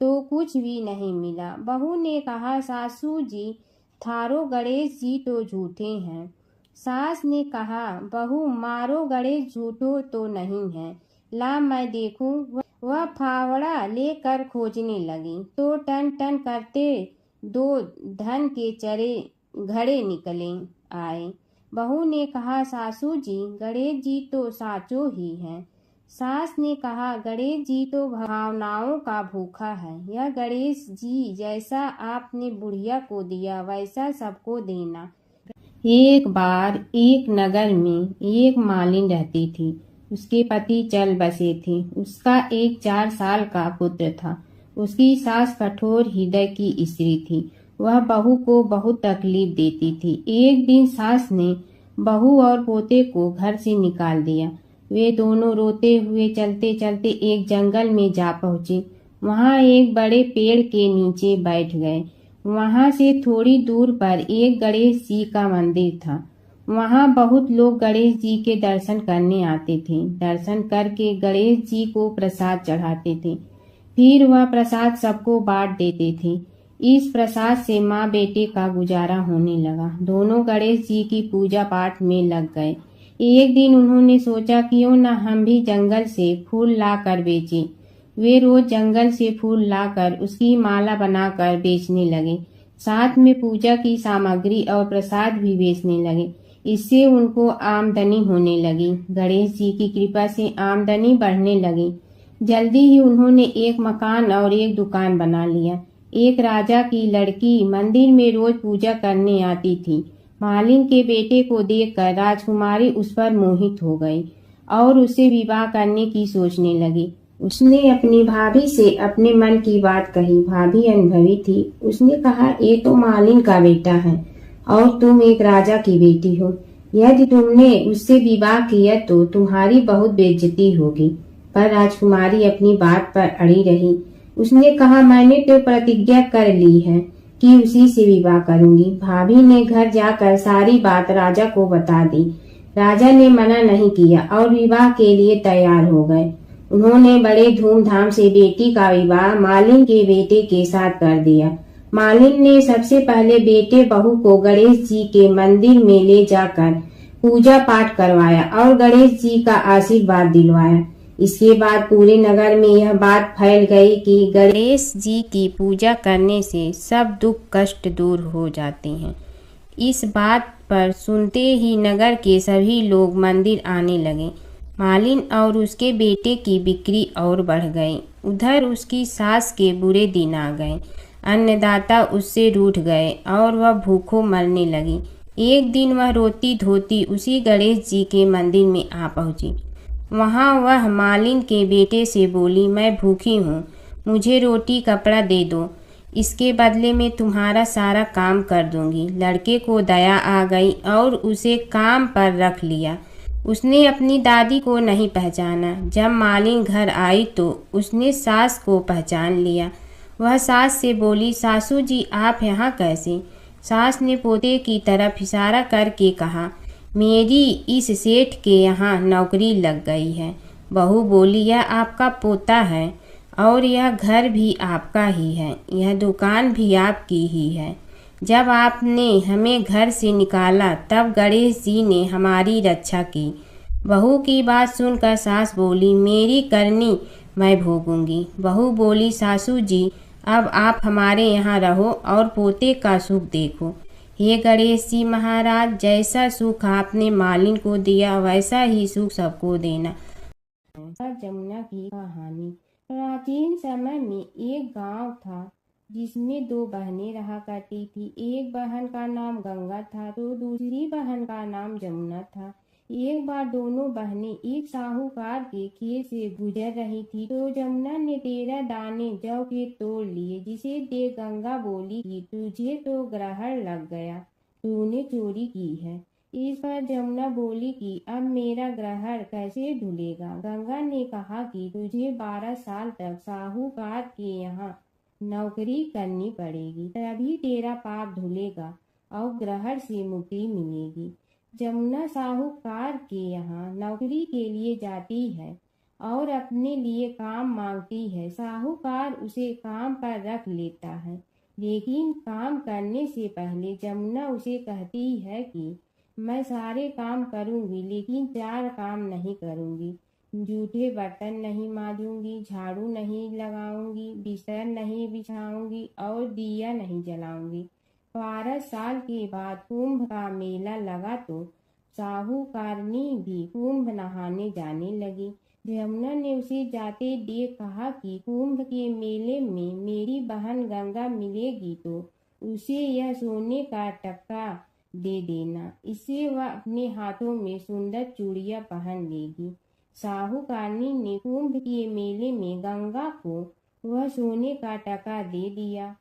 तो कुछ भी नहीं मिला। बहू ने कहा, सासू जी, थारो गणेश जी तो झूठे हैं। सास ने कहा, बहू मारो गणेश झूठो तो नहीं है, ला मैं देखूं। वह फावड़ा लेकर खोजने लगी तो टन टन करते 2 धन के घड़े निकले आए। बहू ने कहा, सासू जी, गणेश जी तो साचो ही हैं। सास ने कहा, गणेश जी तो भावनाओं का भूखा है। यह गणेश जी जैसा आपने बुढ़िया को दिया वैसा सबको देना। एक बार एक नगर में एक मालिन रहती थी। उसके पति चल बसे थे। उसका एक 4 साल का पुत्र था। उसकी सास कठोर हृदय की स्त्री थी। वह बहू को बहुत तकलीफ देती थी। एक दिन सास ने बहू और पोते को घर से निकाल दिया। वे दोनों रोते हुए चलते चलते एक जंगल में जा पहुंचे। वहां एक बड़े पेड़ के नीचे बैठ गए। वहां से थोड़ी दूर पर एक गणेश जी का मंदिर था। वहां बहुत लोग गणेश जी के दर्शन करने आते थे। दर्शन करके गणेश जी को प्रसाद चढ़ाते थे। फिर वह प्रसाद सबको बांट देते थे। इस प्रसाद से माँ बेटे का गुजारा होने लगा। दोनों गणेश जी की पूजा पाठ में लग गए। एक दिन उन्होंने सोचा, क्यों न हम भी जंगल से फूल ला कर बेचें। वे रोज जंगल से फूल लाकर उसकी माला बनाकर बेचने लगे। साथ में पूजा की सामग्री और प्रसाद भी बेचने लगे। इससे उनको आमदनी होने लगी। गणेश जी की कृपा से आमदनी बढ़ने लगी। जल्दी ही उन्होंने एक मकान और एक दुकान बना लिया। एक राजा की लड़की मंदिर में रोज पूजा करने आती थी। मालिन के बेटे को देखकर राजकुमारी उस पर मोहित हो गई और उससे विवाह करने की सोचने लगी। उसने अपनी भाभी से अपने मन की बात कही। भाभी अनुभवी थी। उसने कहा, ये तो मालिन का बेटा है और तुम एक राजा की बेटी हो। यदि तुमने उससे विवाह किया तो तुम्हारी बहुत बेइज्जती होगी। पर राजकुमारी अपनी बात पर अड़ी रही। उसने कहा, मैंने तो प्रतिज्ञा कर ली है कि उसी से विवाह करूंगी। भाभी ने घर जाकर सारी बात राजा को बता दी। राजा ने मना नहीं किया और विवाह के लिए तैयार हो गए। उन्होंने बड़े धूमधाम से बेटी का विवाह मालिन के बेटे के साथ कर दिया। मालिन ने सबसे पहले बेटे बहू को गणेश जी के मंदिर में ले जाकर पूजा पाठ करवाया और गणेश जी का आशीर्वाद दिलवाया। इसके बाद पूरे नगर में यह बात फैल गई कि गणेश जी की पूजा करने से सब दुख कष्ट दूर हो जाते हैं। इस बात पर सुनते ही नगर के सभी लोग मंदिर आने लगे। मालिन और उसके बेटे की बिक्री और बढ़ गई। उधर उसकी सास के बुरे दिन आ गए। अन्नदाता उससे रूठ गए और वह भूखों मरने लगी। एक दिन वह रोती धोती उसी गणेश जी के मंदिर में आ पहुंची। वहां वह मालिन के बेटे से बोली, मैं भूखी हूँ, मुझे रोटी कपड़ा दे दो, इसके बदले में तुम्हारा सारा काम कर दूंगी। लड़के को दया आ गई और उसे काम पर रख लिया। उसने अपनी दादी को नहीं पहचाना। जब मालिन घर आई तो उसने सास को पहचान लिया। वह सास से बोली, सासू जी आप यहाँ कैसे? सास ने पोते की तरफ इशारा करके कहा, मेरी इस सेठ के यहाँ नौकरी लग गई है। बहू बोली, यह आपका पोता है और यह घर भी आपका ही है, यह दुकान भी आपकी ही है। जब आपने हमें घर से निकाला तब गणेश जी ने हमारी रक्षा की। बहू की बात सुनकर सास बोली, मेरी करनी मैं भोगूंगी। बहू बोली, सासू जी अब आप हमारे यहाँ रहो और पोते का सुख देखो। हे गणेश जी महाराज, जैसा सुख आपने मालिन को दिया वैसा ही सुख सबको देना। जमुना की कहानी। प्राचीन समय में एक गांव था जिसमें दो बहनें रहा करती थी। एक बहन का नाम गंगा था तो दूसरी बहन का नाम जमुना था। एक बार दोनों बहनें एक साहूकार के खेत से गुजर रही थी तो जमुना ने 13 दाने जौ के तोड़ लिए, जिसे देख गंगा बोली कि तुझे तो ग्रहण लग गया, तूने चोरी की है। इस पर जमुना बोली कि अब मेरा ग्रहण कैसे धुलेगा। गंगा ने कहा कि तुझे 12 साल तक साहूकार के यहाँ नौकरी करनी पड़ेगी, तभी तेरा पाप धुलेगा और ग्रहण से मुक्ति मिलेगी। जमुना साहूकार के यहाँ नौकरी के लिए जाती है और अपने लिए काम मांगती है। साहूकार उसे काम पर रख लेता है, लेकिन काम करने से पहले जमुना उसे कहती है कि मैं सारे काम करूंगी लेकिन 4 काम नहीं करूंगी। जूठे बर्तन नहीं मांजूंगी, झाड़ू नहीं लगाऊंगी, बिस्तर नहीं बिछाऊंगी और दिया नहीं जलाऊंगी। 12 साल के बाद कुंभ का मेला लगा तो साहूकारनी भी कुंभ नहाने जाने लगी। जमुना ने उसे जाते देख कहा कि कुंभ के मेले में मेरी बहन गंगा मिलेगी तो उसे यह सोने का टक्का दे देना, इससे वह अपने हाथों में सुंदर चूड़ियां पहन लेगी। साहूकारनी ने कुंभ के मेले में गंगा को वह सोने का टका दे दिया।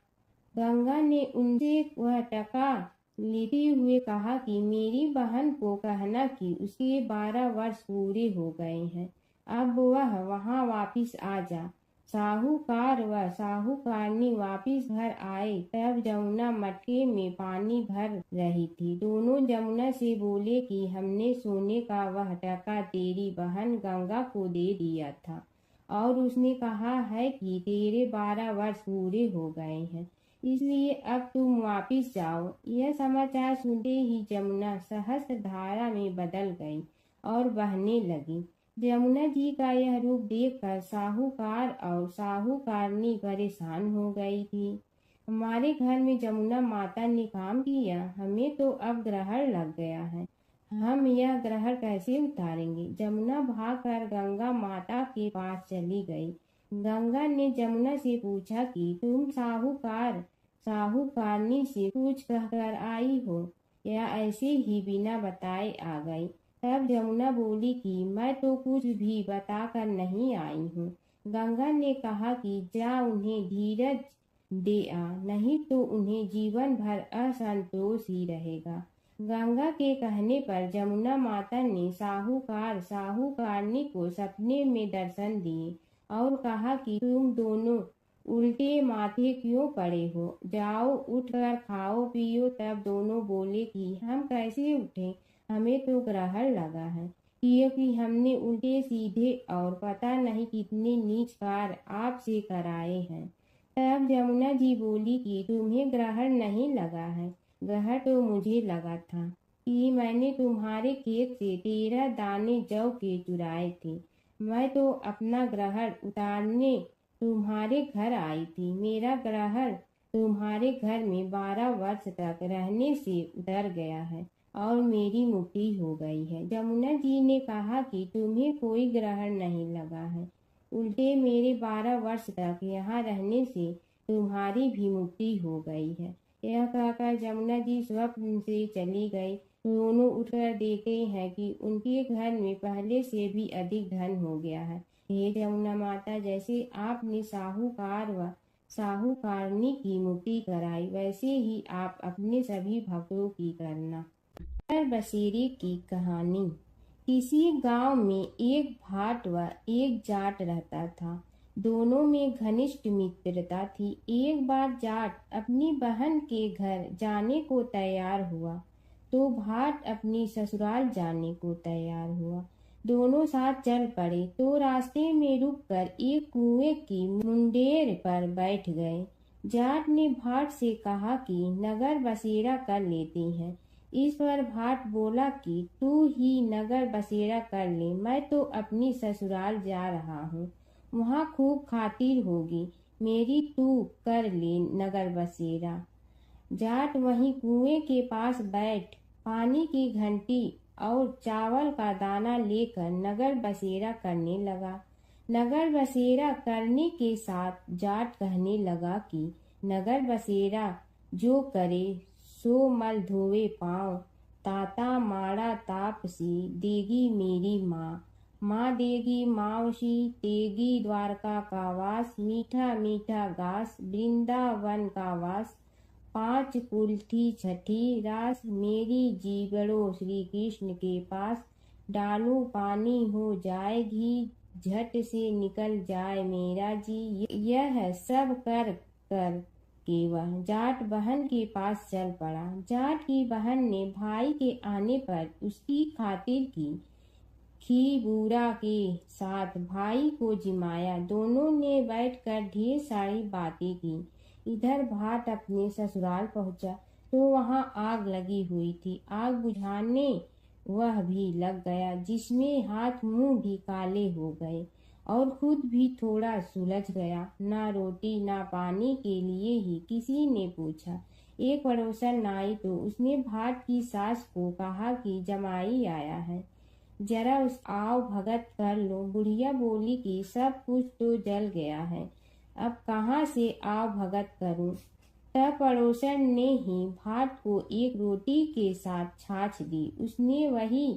गंगा ने उनसे वह टका लेते हुए कहा कि मेरी बहन को कहना कि उसके 12 वर्ष पूरे हो गए हैं, अब वह वहां वापिस आ जा। साहूकार व साहूकारनी वापिस घर आए तब जमुना मटके में पानी भर रही थी। दोनों जमुना से बोले कि हमने सोने का वह टका तेरी बहन गंगा को दे दिया था और उसने कहा है कि तेरे 12 वर्ष पूरे हो गए हैं, इसलिए अब तुम वापिस जाओ। यह समाचार सुनते ही जमुना सहस्त्र धारा में बदल गई और बहने लगी। जमुना जी का यह रूप देखकर साहूकार और साहूकारनी परेशान हो गई थी। हमारे घर में जमुना माता ने काम किया, हमें तो अब ग्रहण लग गया है, हम यह ग्रहण कैसे उतारेंगे। जमुना भागकर गंगा माता के पास चली गई। गंगा ने जमुना से पूछा कि तुम साहूकारनी से कुछ कहकर आई हो या ऐसे ही बिना बताए आ गई। तब जमुना बोली कि मैं तो कुछ भी बताकर नहीं आई हूँ, गंगा ने कहा कि जा उन्हें धीरज दे आ, नहीं तो उन्हें जीवन भर असंतोष ही रहेगा। गंगा के कहने पर जमुना माता ने साहूकारनी को सपने में दर्शन दिए और कहा कि तुम दोनों उल्टे माथे क्यों पड़े हो, जाओ उठकर खाओ पियो। तब दोनों बोले कि हम कैसे उठें, हमें तो ग्रहण लगा है, क्योंकि हमने उल्टे सीधे और पता नहीं कितने नीच कार्य आपसे कराए हैं। तब जमुना जी बोली कि तुम्हें ग्रहण नहीं लगा है, ग्रहण तो मुझे लगा था कि मैंने तुम्हारे खेत से 13 दाने जौ के चुराए थे। मैं तो अपना ग्रहण उतारने तुम्हारे घर आई थी। मेरा ग्रहण तुम्हारे घर में 12 वर्ष तक रहने से उतर गया है और मेरी मुक्ति हो गई है। जमुना जी ने कहा कि तुम्हें कोई ग्रहण नहीं लगा है, उल्टे मेरे 12 वर्ष तक यहाँ रहने से तुम्हारी भी मुक्ति हो गई है। यह कहकर जमुना जी स्वप्न से चली गई। दोनों उठकर देखते हैं कि उनके घर में पहले से भी अधिक धन हो गया है। हे जमुना माता, जैसे आपने साहूकार व साहूकारनी की मुक्ति कराई, वैसे ही आप अपने सभी भक्तों की करना। बसेरे की कहानी। किसी गांव में एक भाट व एक जाट रहता था। दोनों में घनिष्ठ मित्रता थी। एक बार जाट अपनी बहन के घर जाने को तैयार हुआ तो भाट अपनी ससुराल जाने को तैयार हुआ। दोनों साथ चल पड़े तो रास्ते में रुककर एक कुएं की मुंडेर पर बैठ गए। जाट ने भाट से कहा कि नगर बसेरा कर लेते हैं। इस पर भाट बोला कि तू ही नगर बसेरा कर ले, मैं तो अपनी ससुराल जा रहा हूँ, वहाँ खूब खातिर होगी मेरी, तू कर ले नगर बसेरा। जाट वहीं कुएं के पास बैठ पानी की घंटी और चावल का दाना लेकर नगर बसेरा करने लगा। नगर बसेरा करने के साथ जाट कहने लगा कि नगर बसेरा जो करे सो मल धोवे पाँव, ताता माड़ा तापसी देगी मेरी माँ, माँ देगी मावशी तेगी द्वारका का वास, मीठा मीठा घास वृंदावन का वास, 5 कुल्ठी छठी रास, मेरी जीवड़ो श्री कृष्ण के पास, डालू पानी हो जाए घी, झट से निकल जाए मेरा जी। यह सब कर कर के वह जाट बहन के पास चल पड़ा। जाट की बहन ने भाई के आने पर उसकी खातिर की खी बूरा के साथ भाई को जिमाया। दोनों ने बैठकर ढेर सारी बातें की। इधर भाट अपने ससुराल पहुंचा तो वहां आग लगी हुई थी। आग बुझाने वह भी लग गया, जिसमें हाथ मुंह भी काले हो गए और खुद भी थोड़ा सुलझ गया। ना रोटी ना पानी के लिए ही किसी ने पूछा। एक पड़ोसन आई तो उसने भाट की सास को कहा कि जमाई आया है, जरा उस आओ भगत कर लो। बुढ़िया बोली कि सब कुछ तो जल गया है, अब कहाँ से आओ भगत करूं। तब पड़ोसन ने ही भाट को एक रोटी के साथ छाछ दी। उसने वही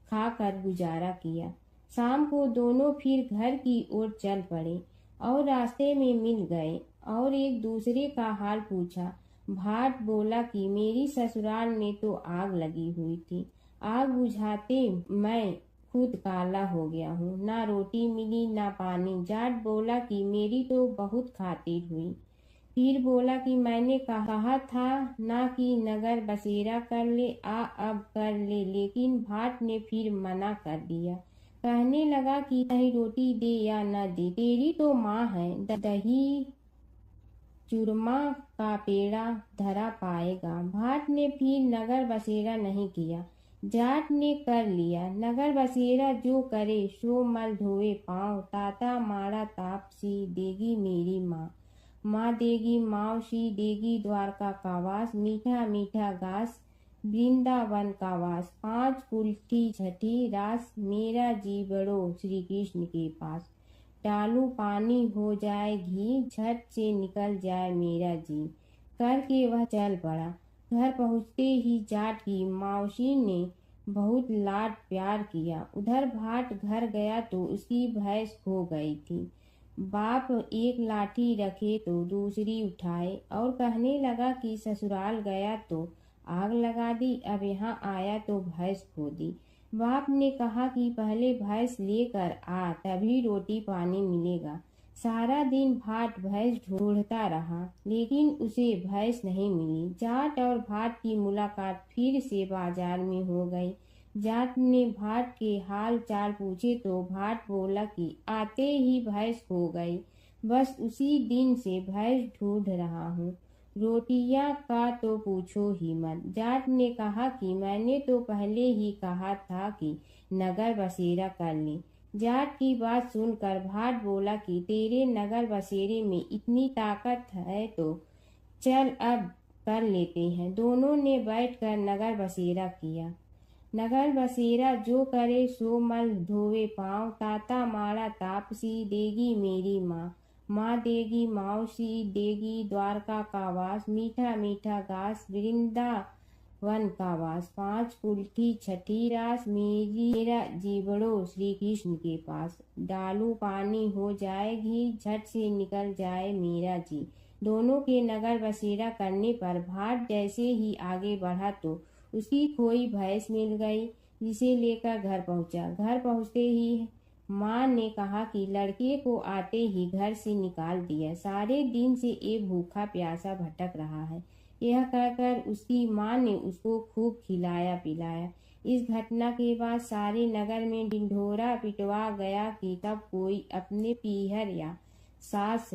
खाकर गुजारा किया। शाम को दोनों फिर घर की ओर चल पड़े और रास्ते में मिल गए और एक दूसरे का हाल पूछा। भाट बोला कि मेरी ससुराल में तो आग लगी हुई थी, आग बुझाते मैं खुद काला हो गया हूँ, ना रोटी मिली ना पानी। जाट बोला कि मेरी तो बहुत खातिर हुई। फिर बोला कि मैंने कहा था ना कि नगर बसेरा कर ले, आ अब कर ले, लेकिन भाट ने फिर मना कर दिया। कहने लगा कि चाहे रोटी दे या न दे, तेरी तो माँ है, दही चूरमा का पेड़ा धरा पाएगा। भाट ने फिर नगर बसेरा नहीं किया, जाट ने कर लिया। नगर बसेरा जो करे सो मल धोवे पाँव, ताता माड़ा तापसी देगी मेरी माँ, माँ देगी मावशी देगी द्वारका का वास, मीठा मीठा घास वृंदावन का वास, 5 कुल्ठी छठी रास, मेरा जी बड़ो श्री कृष्ण के पास, डालू पानी हो जाए घी, झट से निकल जाए मेरा जी। करके वह चल पड़ा। घर पहुँचते ही जाट की मावशी ने बहुत लाड प्यार किया। उधर भाट घर गया तो उसकी भैंस खो गई थी। बाप एक लाठी रखे तो दूसरी उठाए और कहने लगा कि ससुराल गया तो आग लगा दी, अब यहाँ आया तो भैंस खो दी। बाप ने कहा कि पहले भैंस लेकर आ, तभी रोटी पानी मिलेगा। सारा दिन भाट भैंस ढूंढता रहा, लेकिन उसे भैंस नहीं मिली। जाट और भाट की मुलाकात फिर से बाजार में हो गई। जाट ने भाट के हाल चाल पूछे तो भाट बोला कि आते ही भैंस खो गई, बस उसी दिन से भैंस ढूंढ रहा हूँ। रोटियां का तो पूछो ही मत। जाट ने कहा कि मैंने तो पहले ही कहा था कि नगर बसेरा कर ले। जाट की बात सुनकर भाट बोला कि तेरे नगर बसेरे में इतनी ताकत है तो चल अब कर लेते हैं। दोनों ने बैठकर नगर बसेरा किया। नगर बसेरा जो करे सो मल धोवे पाँव, ताता माड़ा तापसी देगी मेरी माँ। माँ देगी मौसी देगी द्वारका का वास, मीठा मीठा घास वृंदावन का वास। 5 कुल्ठी छठी रास, मेरा जीवड़ो श्री कृष्ण के पास। डालू पानी हो जाए घी, झट से निकल जाए मेरा जी। दोनों के नगर बसेरा करने पर भाट जैसे ही आगे बढ़ा तो उसकी खोई भैंस मिल गई, जिसे लेकर घर पहुंचा। घर पहुंचते ही माँ ने कहा कि लड़के को आते ही घर से निकाल दिया, सारे दिन से ये भूखा प्यासा भटक रहा है। यह कहकर उसकी माँ ने उसको खूब खिलाया पिलाया। इस घटना के बाद सारे नगर में ढिंढोरा पिटवा गया कि कब कोई अपने पीहर या सास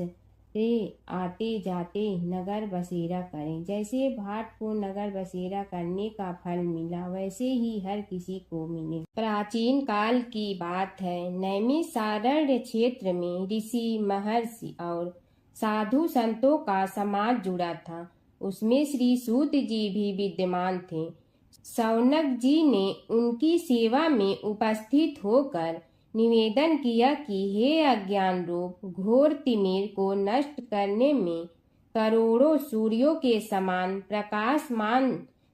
से आते जाते नगर बसेरा करें। जैसे भाट को नगर बसेरा करने का फल मिला, वैसे ही हर किसी को मिले। प्राचीन काल की बात है। नैमिषारण्य क्षेत्र में ऋषि महर्षि और साधु संतों का समाज जुड़ा था। उसमें श्री सूत जी भी विद्यमान थे। शौनक जी ने उनकी सेवा में उपस्थित होकर निवेदन किया कि हे अज्ञान रूप घोर तिमिर को नष्ट करने में करोड़ों सूर्यों के समान प्रकाशमान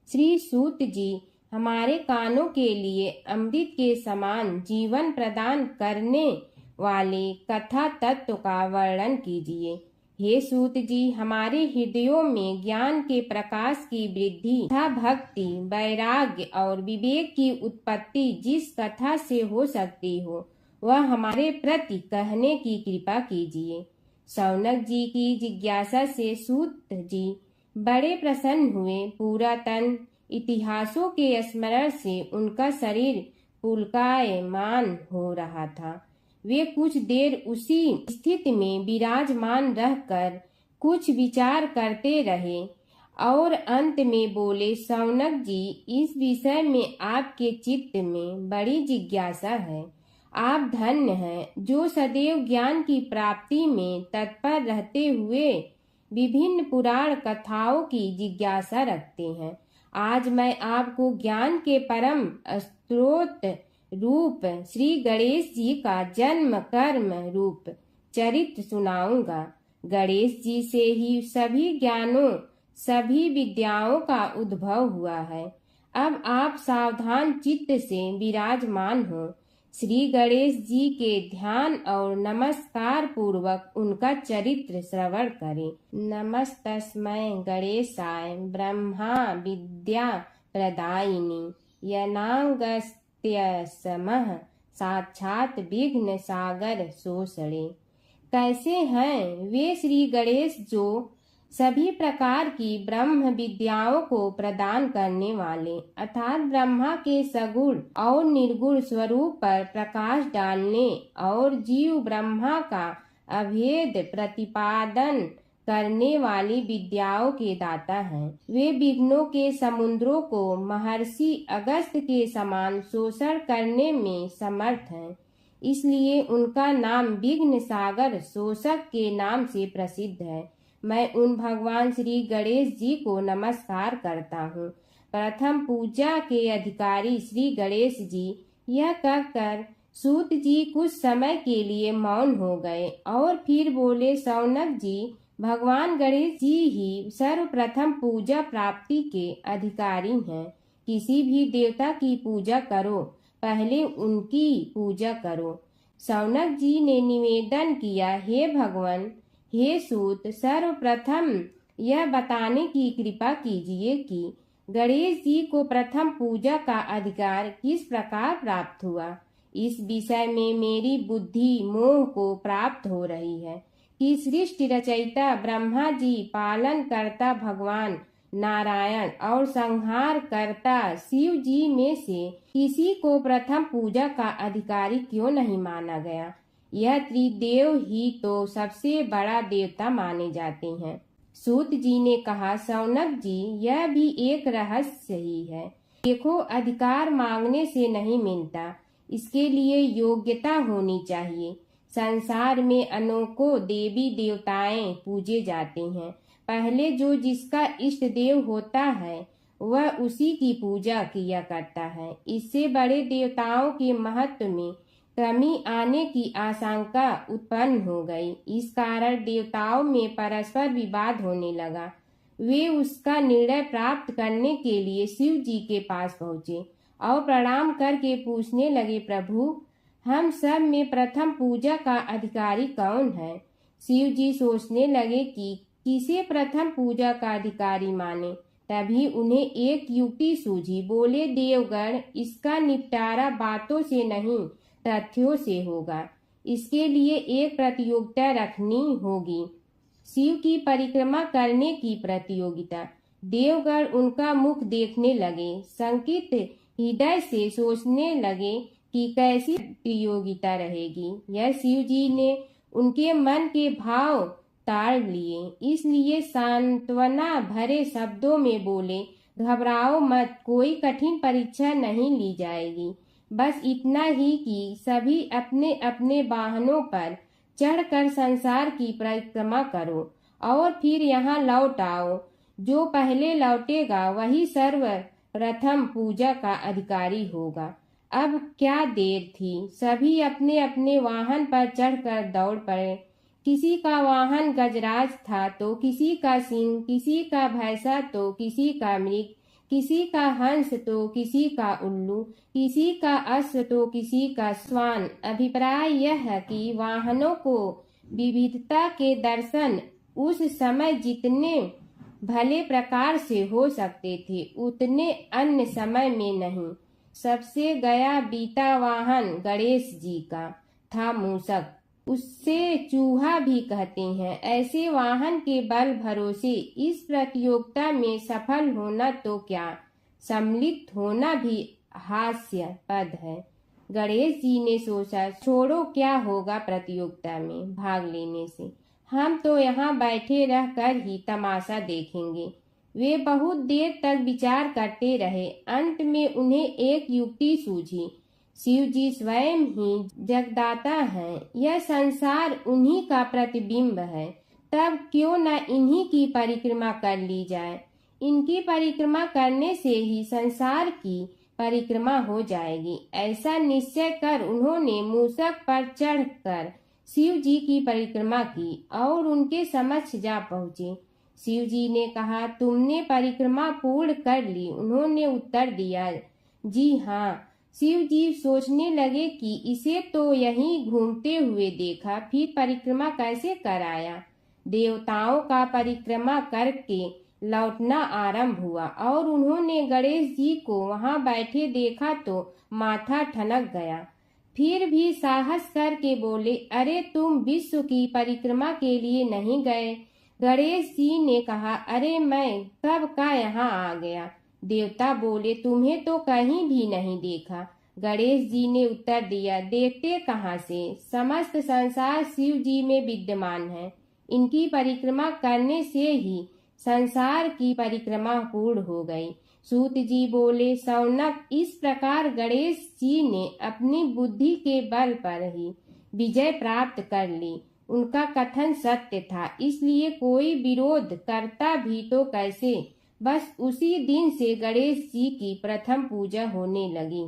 श्री सूत जी हमारे कानों के लिए अमृत के समान जीवन प्रदान करने वाले कथा तत्व का वर्णन कीजिए। हे सूत जी, हमारे हृदयों में ज्ञान के प्रकाश की वृद्धि तथा भक्ति, वैराग्य और विवेक की उत्पत्ति जिस कथा से हो सकती हो, वह हमारे प्रति कहने की कृपा कीजिए। शौनक जी की जिज्ञासा से सूत जी बड़े प्रसन्न हुए। पुरातन इतिहासों के स्मरण से उनका शरीर पुलकायमान हो रहा था। वे कुछ देर उसी स्थिति में विराजमान रहकर कुछ विचार करते रहे और अंत में बोले, शौनक जी, इस विषय में आपके चित्त में बड़ी जिज्ञासा है। आप धन्य हैं जो सदैव ज्ञान की प्राप्ति में तत्पर रहते हुए विभिन्न पुराण कथाओं की जिज्ञासा रखते हैं। आज मैं आपको ज्ञान के परम स्रोत रूप श्री गणेश जी का जन्म कर्म रूप चरित्र सुनाऊंगा। गणेश जी से ही सभी ज्ञानों सभी विद्याओं का उद्भव हुआ है। अब आप सावधान चित्त से विराजमान हो। श्री गणेश जी के ध्यान और नमस्कार पूर्वक उनका चरित्र श्रवण करें। नमस्तस्मै गणेशाय ब्रह्मा विद्या प्रदायिनी यनागस्त्यसमः साक्षात विघ्न सागर सोषणे। कैसे हैं वे श्री गणेश जो सभी प्रकार की ब्रह्म विद्याओं को प्रदान करने वाले, अर्थात ब्रह्मा के सगुण और निर्गुण स्वरूप पर प्रकाश डालने और जीव ब्रह्मा का अभेद प्रतिपादन करने वाली विद्याओं के दाता हैं। वे विघ्नों के समुद्रों को महर्षि अगस्त के समान शोषण करने में समर्थ हैं। इसलिए उनका नाम विघ्न सागर शोषक के नाम से प्रसिद्ध है। मैं उन भगवान श्री गणेश जी को नमस्कार करता हूँ। प्रथम पूजा के अधिकारी श्री गणेश जी, यह कहकर सूत जी कुछ समय के लिए मौन हो गए और फिर बोले, शौनक जी, भगवान गणेश जी ही सर्वप्रथम पूजा प्राप्ति के अधिकारी हैं। किसी भी देवता की पूजा करो, पहले उनकी पूजा करो। शौनक जी ने निवेदन किया, हे भगवान, हे सूत, सर्वप्रथम यह बताने की कृपा कीजिए कि गणेश जी को प्रथम पूजा का अधिकार किस प्रकार प्राप्त हुआ। इस विषय में मेरी बुद्धि मोह को प्राप्त हो रही है कि सृष्टि रचयिता ब्रह्मा जी, पालन करता भगवान नारायण और संहार करता शिव जी में से किसी को प्रथम पूजा का अधिकारी क्यों नहीं माना गया। यह त्रिदेव ही तो सबसे बड़ा देवता माने जाते हैं। सूत जी ने कहा, शौनक जी, यह भी एक रहस्य ही है। देखो, अधिकार मांगने से नहीं मिलता, इसके लिए योग्यता होनी चाहिए। संसार में अनेकों देवी देवताएं पूजे जाते हैं। पहले जो जिसका इष्ट देव होता है वह उसी की पूजा किया करता है। इससे बड़े देवताओं के महत्व में कमी आने की आशंका उत्पन्न हो गई। इस कारण देवताओं में परस्पर विवाद होने लगा। वे उसका निर्णय प्राप्त करने के लिए शिव जी के पास पहुँचे और प्रणाम करके पूछने लगे, प्रभु, हम सब में प्रथम पूजा का अधिकारी कौन है। शिव जी सोचने लगे कि किसे प्रथम पूजा का अधिकारी माने। तभी उन्हें एक युक्ति सूझी। बोले, देवगण, इसका निपटारा बातों से नहीं तथ्यों से होगा। इसके लिए एक प्रतियोगिता रखनी होगी, शिव की परिक्रमा करने की प्रतियोगिता। देवगण उनका मुख देखने लगे, शंकित हृदय से सोचने लगे कि कैसी प्रतियोगिता रहेगी। यह शिव जी ने उनके मन के भाव ताड़ लिए, इसलिए सांत्वना भरे शब्दों में बोले, घबराओ मत, कोई कठिन परीक्षा नहीं ली जाएगी। बस इतना ही कि सभी अपने अपने वाहनों पर चढ़कर संसार की परिक्रमा करो और फिर यहाँ लौट आओ। जो पहले लौटेगा वही सर्वप्रथम पूजा का अधिकारी होगा। अब क्या देर थी, सभी अपने अपने वाहन पर चढ़कर दौड़ पड़े। किसी का वाहन गजराज था तो किसी का सिंह, किसी का भैंसा तो किसी का मृग, किसी का हंस तो किसी का उल्लू, किसी का अश्व तो किसी का श्वान। अभिप्राय यह है कि वाहनों को विविधता के दर्शन उस समय जितने भले प्रकार से हो सकते थे उतने अन्य समय में नहीं। सबसे गया बीता वाहन गणेश जी का था मूषक, उससे चूहा भी कहते हैं। ऐसे वाहन के बल भरोसे इस प्रतियोगिता में सफल होना तो क्या, सम्मिलित होना भी हास्यास्पद है। गणेश जी ने सोचा, छोड़ो, क्या होगा प्रतियोगिता में भाग लेने से, हम तो यहाँ बैठे रहकर ही तमाशा देखेंगे। वे बहुत देर तक विचार करते रहे। अंत में उन्हें एक युक्ति सूझी। शिव जी स्वयं ही जगदाता हैं, यह संसार उन्हीं का प्रतिबिंब है, तब क्यों न इन्हीं की परिक्रमा कर ली जाए। इनकी परिक्रमा करने से ही संसार की परिक्रमा हो जाएगी। ऐसा निश्चय कर उन्होंने मूषक पर चढ़कर शिव जी की परिक्रमा की और उनके समक्ष जा पहुँचे। शिव जी ने कहा, तुमने परिक्रमा पूर्ण कर ली। उन्होंने उत्तर दिया, जी हाँ। शिव जी सोचने लगे कि इसे तो यहीं घूमते हुए देखा, फिर परिक्रमा कैसे कराया। देवताओं का परिक्रमा करके लौटना आरंभ हुआ और उन्होंने गणेश जी को वहां बैठे देखा तो माथा ठनक गया। फिर भी साहस करके बोले, अरे तुम विश्व की परिक्रमा के लिए नहीं गए। गणेश जी ने कहा, अरे मैं कब का यहाँ आ गया। देवता बोले, तुम्हें तो कहीं भी नहीं देखा। गणेश जी ने उत्तर दिया, देखते कहाँ से, समस्त संसार शिव जी में विद्यमान है। इनकी परिक्रमा करने से ही संसार की परिक्रमा पूर्ण हो गई। सूत जी बोले, शौनक, इस प्रकार गणेश जी ने अपनी बुद्धि के बल पर ही विजय प्राप्त कर ली। उनका कथन सत्य था, इसलिए कोई विरोध करता भी तो कैसे। बस उसी दिन से गणेश जी की प्रथम पूजा होने लगी।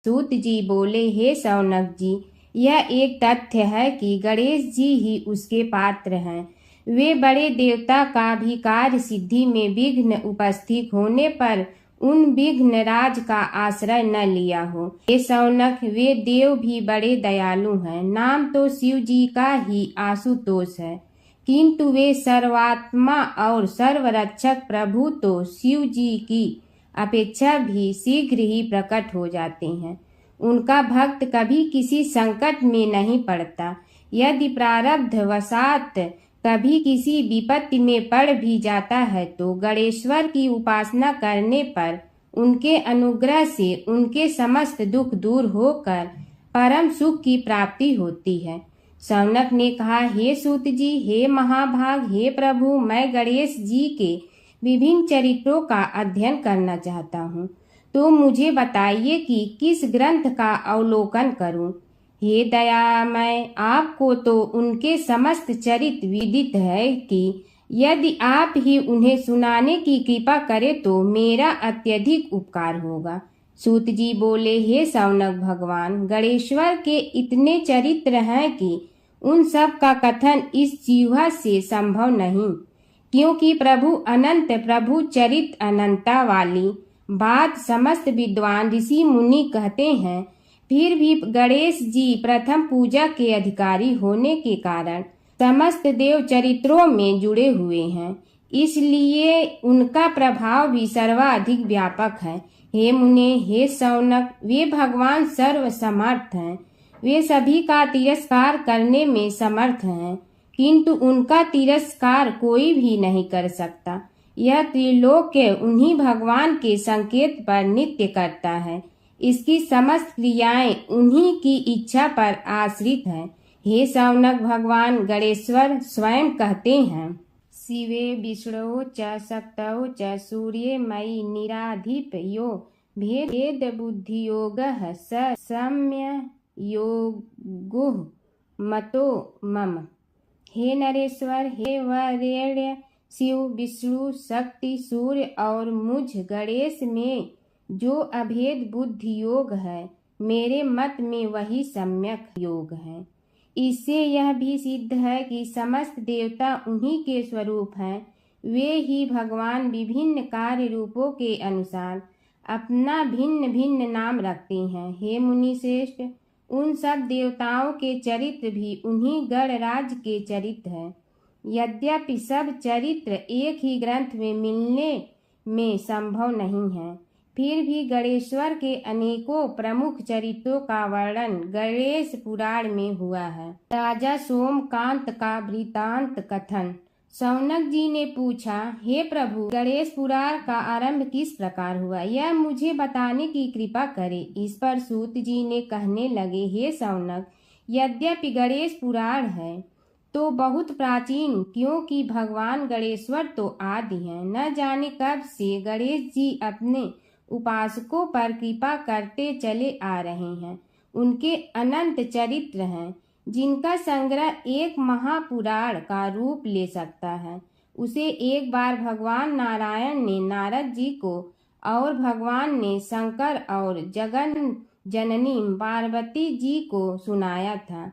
सूत जी बोले, हे शौनक जी, यह एक तथ्य है कि गणेश जी ही उसके पात्र हैं। वे बड़े देवता का भी कार्य सिद्धि में विघ्न उपस्थित होने पर उन विघ्नराज का आश्रय न लिया हो। हे शौनक, वे देव भी बड़े दयालु हैं। नाम तो शिव जी का ही आशुतोष है, किंतु वे सर्वात्मा और सर्वरक्षक प्रभु तो शिव जी की अपेक्षा भी शीघ्र ही प्रकट हो जाते हैं। उनका भक्त कभी किसी संकट में नहीं पड़ता। यदि प्रारब्ध वशात कभी किसी विपत्ति में पड़ भी जाता है तो गणेश्वर की उपासना करने पर उनके अनुग्रह से उनके समस्त दुख दूर होकर परम सुख की प्राप्ति होती है। शौनक ने कहा, हे सूत जी, हे महाभाग, हे प्रभु, मैं गणेश जी के विभिन्न चरित्रों का अध्ययन करना चाहता हूँ, तो मुझे बताइए कि किस ग्रंथ का अवलोकन करूँ। हे दयामय, आपको तो उनके समस्त चरित्र विदित है कि यदि आप ही उन्हें सुनाने की कृपा करें तो मेरा अत्यधिक उपकार होगा। सूत जी बोले, हे शौनक भगवान, गणेश्वर के इतने चरित्र हैं कि उन सब का कथन इस जीवा से संभव नहीं, क्योंकि प्रभु अनंत, प्रभु चरित्र अनंता वाली बात समस्त विद्वान ऋषि मुनि कहते हैं। फिर भी गणेश जी प्रथम पूजा के अधिकारी होने के कारण समस्त देव चरित्रों में जुड़े हुए हैं, इसलिए उनका प्रभाव भी सर्वाधिक व्यापक है। हे मुने, हे शौनक, वे भगवान सर्व समर्थ हैं। वे सभी का तिरस्कार करने में समर्थ हैं, किंतु उनका तिरस्कार कोई भी नहीं कर सकता। यह त्रिलोक्य उन्हीं भगवान के संकेत पर नित्य करता है। इसकी समस्त क्रियाएं उन्हीं की इच्छा पर आश्रित हैं। हे शौनक भगवान गणेश्वर स्वयं कहते हैं, शिवे विष्णु च शक्तौ च सूर्ये मयि निराधिप यो भेद बुद्धि योगः स सम्य योगुः मतो मम। हे नरेश्वर, हे वरेण्य, शिव, विष्णु, शक्ति, सूर्य और मुझ गणेश में जो अभेद बुद्धि योग है, मेरे मत में वही सम्यक योग है। इससे यह भी सिद्ध है कि समस्त देवता उन्हीं के स्वरूप हैं। वे ही भगवान विभिन्न कार्य रूपों के अनुसार अपना भिन्न भिन्न नाम रखते हैं। हे मुनि श्रेष्ठ, उन सब देवताओं के चरित्र भी उन्हीं गणराज के चरित्र हैं। यद्यपि सब चरित्र एक ही ग्रंथ में मिलने में संभव नहीं है, फिर भी गणेश्वर के अनेकों प्रमुख चरित्रों का वर्णन गणेश पुराण में हुआ है। राजा सोमकांत का वृतांत कथन। शौनक जी ने पूछा, हे प्रभु, गणेश पुराण का आरंभ किस प्रकार हुआ, यह मुझे बताने की कृपा करें। इस पर सूत जी ने कहने लगे, हे शौनक, यद्यपि गणेश पुराण है तो बहुत प्राचीन, क्योंकि भगवान गणेश्वर तो आदि हैं। न जाने कब से गणेश जी अपने उपासकों पर कृपा करते चले आ रहे हैं। उनके अनंत चरित्र हैं, जिनका संग्रह एक महापुराण का रूप ले सकता है। उसे एक बार भगवान नारायण ने नारद जी को और भगवान ने शंकर और जगन जननी पार्वती जी को सुनाया था।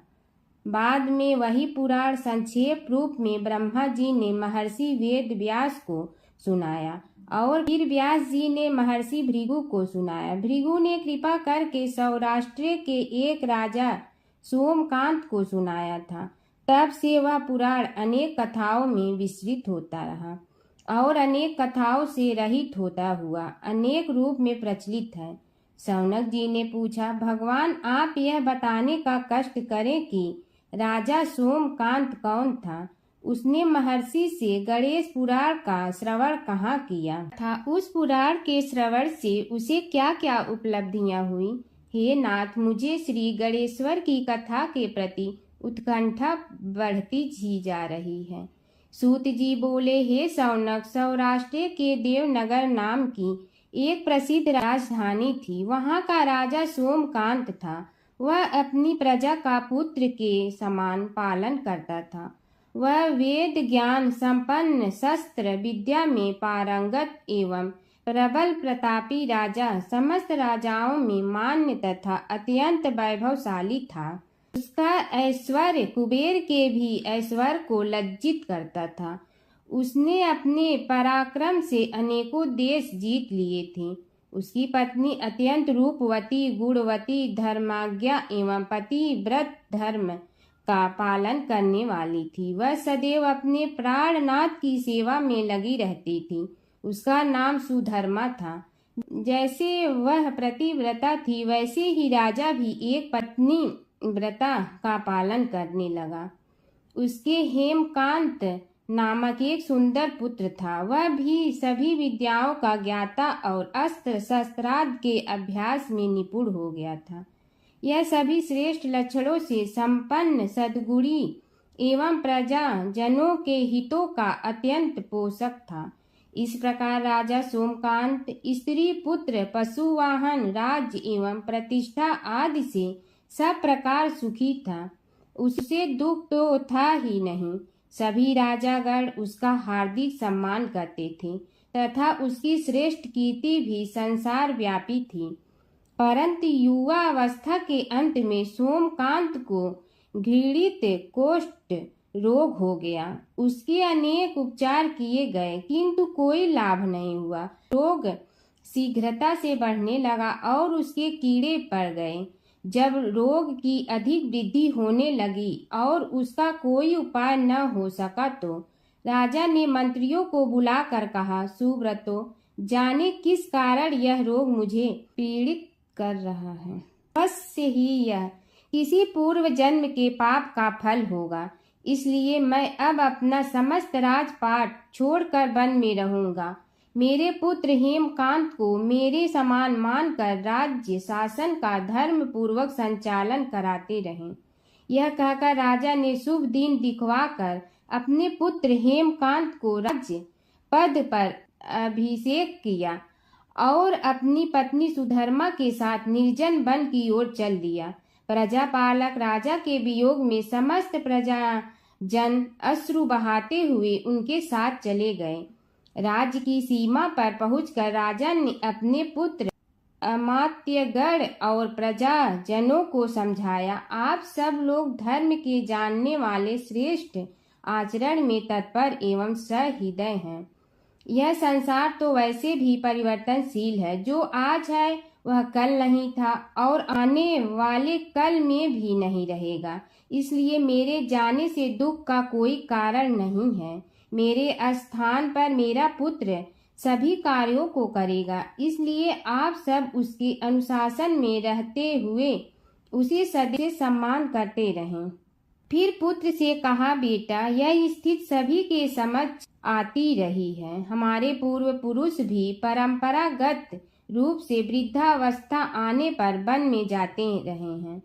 बाद में वही पुराण संक्षेप रूप में ब्रह्मा जी ने महर्षि वेद व्यास को सुनाया और फिर व्यास जी ने महर्षि भृगु को सुनाया। भृगु ने कृपा करके सौराष्ट्र के एक राजा सोमकांत को सुनाया था। तब से वह पुराण अनेक कथाओं में विस्तृत होता रहा और अनेक कथाओं से रहित होता हुआ अनेक रूप में प्रचलित है। शौनक जी ने पूछा, भगवान, आप यह बताने का कष्ट करें कि राजा सोमकांत कौन था। उसने महर्षि से गणेश पुराण का श्रवण कहाँ किया था, उस पुराण के श्रवण से उसे क्या क्या उपलब्धियां हुई। हे नाथ, मुझे श्री गणेश्वर की कथा के प्रति उत्कंठा बढ़ती ही जा रही है। सूत जी बोले, हे शौनक, सौराष्ट्र के देवनगर नाम की एक प्रसिद्ध राजधानी थी। वहाँ का राजा सोमकांत था। वह अपनी प्रजा का पुत्र के समान पालन करता था। वह वेद ज्ञान संपन्न, शस्त्र विद्या में पारंगत एवं प्रबल प्रतापी राजा, समस्त राजाओं में मान्य तथा अत्यंत वैभवशाली था। उसका ऐश्वर्य कुबेर के भी ऐश्वर्य को लज्जित करता था। उसने अपने पराक्रम से अनेकों देश जीत लिए थे। उसकी पत्नी अत्यंत रूपवती, गुणवती, धर्माज्ञा एवं पतिव्रत धर्म का पालन करने वाली थी। वह सदैव अपने प्राणनाथ की सेवा में लगी रहती थी। उसका नाम सुधर्मा था। जैसे वह पतिव्रता थी, वैसे ही राजा भी एक पत्नी व्रता का पालन करने लगा। उसके हेमकांत नामक एक सुंदर पुत्र था। वह भी सभी विद्याओं का ज्ञाता और अस्त्र शस्त्रादि के अभ्यास में निपुण हो गया था। यह सभी श्रेष्ठ लक्षणों से संपन्न, सद्गुणी एवं प्रजा जनों के हितों का अत्यंत पोषक था। इस प्रकार राजा सोमकांत स्त्री, पुत्र, पशुवाहन, राज्य एवं प्रतिष्ठा आदि से सब प्रकार सुखी था। उससे दुख तो था ही नहीं। सभी राजागण उसका हार्दिक सम्मान करते थे तथा उसकी श्रेष्ठ कीर्ति भी संसार व्यापी थी। परंतु युवावस्था के अंत में सोमकांत को घृणित कोष्ठ रोग हो गया। उसके अनेक उपचार किए गए किंतु कोई लाभ नहीं हुआ। रोग शीघ्रता से बढ़ने लगा और उसके कीड़े पड़ गए। जब रोग की अधिक वृद्धि होने लगी और उसका कोई उपाय न हो सका तो राजा ने मंत्रियों को बुलाकर कहा, सुव्रतो, जाने किस कारण यह रोग मुझे पीड़ित कर रहा है। अवश्य ही यह किसी पूर्व जन्म के पाप का फल होगा। इसलिए मैं अब अपना समस्त राजपाट छोड़कर वन में रहूंगा। मेरे पुत्र हेमकांत को मेरे समान मानकर राज्य शासन का धर्म पूर्वक संचालन कराते रहें। यह कहकर राजा ने शुभ दिन दिखवाकर अपने पुत्र हेमकांत को राज्य पद पर अभिषेक किया और अपनी पत्नी सुधर्मा के साथ निर्जन वन की ओर चल दिया। प्रजापालक राजा के वियोग में समस्त प्रजा जन अश्रु बहाते हुए उनके साथ चले गए। राज्य की सीमा पर पहुंचकर राजा ने अपने पुत्र अमात्यगण और प्रजा जनों को समझाया, आप सब लोग धर्म के जानने वाले, श्रेष्ठ आचरण में तत्पर एवं सहृदय हैं। यह संसार तो वैसे भी परिवर्तनशील है। जो आज है वह कल नहीं था और आने वाले कल में भी नहीं रहेगा। इसलिए मेरे जाने से दुख का कोई कारण नहीं है। मेरे स्थान पर मेरा पुत्र सभी कार्यों को करेगा। इसलिए आप सब उसके अनुशासन में रहते हुए उसे सदैव सम्मान करते रहें। फिर पुत्र से कहा, बेटा, यह स्थिति सभी के समझ आती रही है। हमारे पूर्व पुरुष भी परंपरागत रूप से वृद्धावस्था आने पर वन में जाते रहे हैं।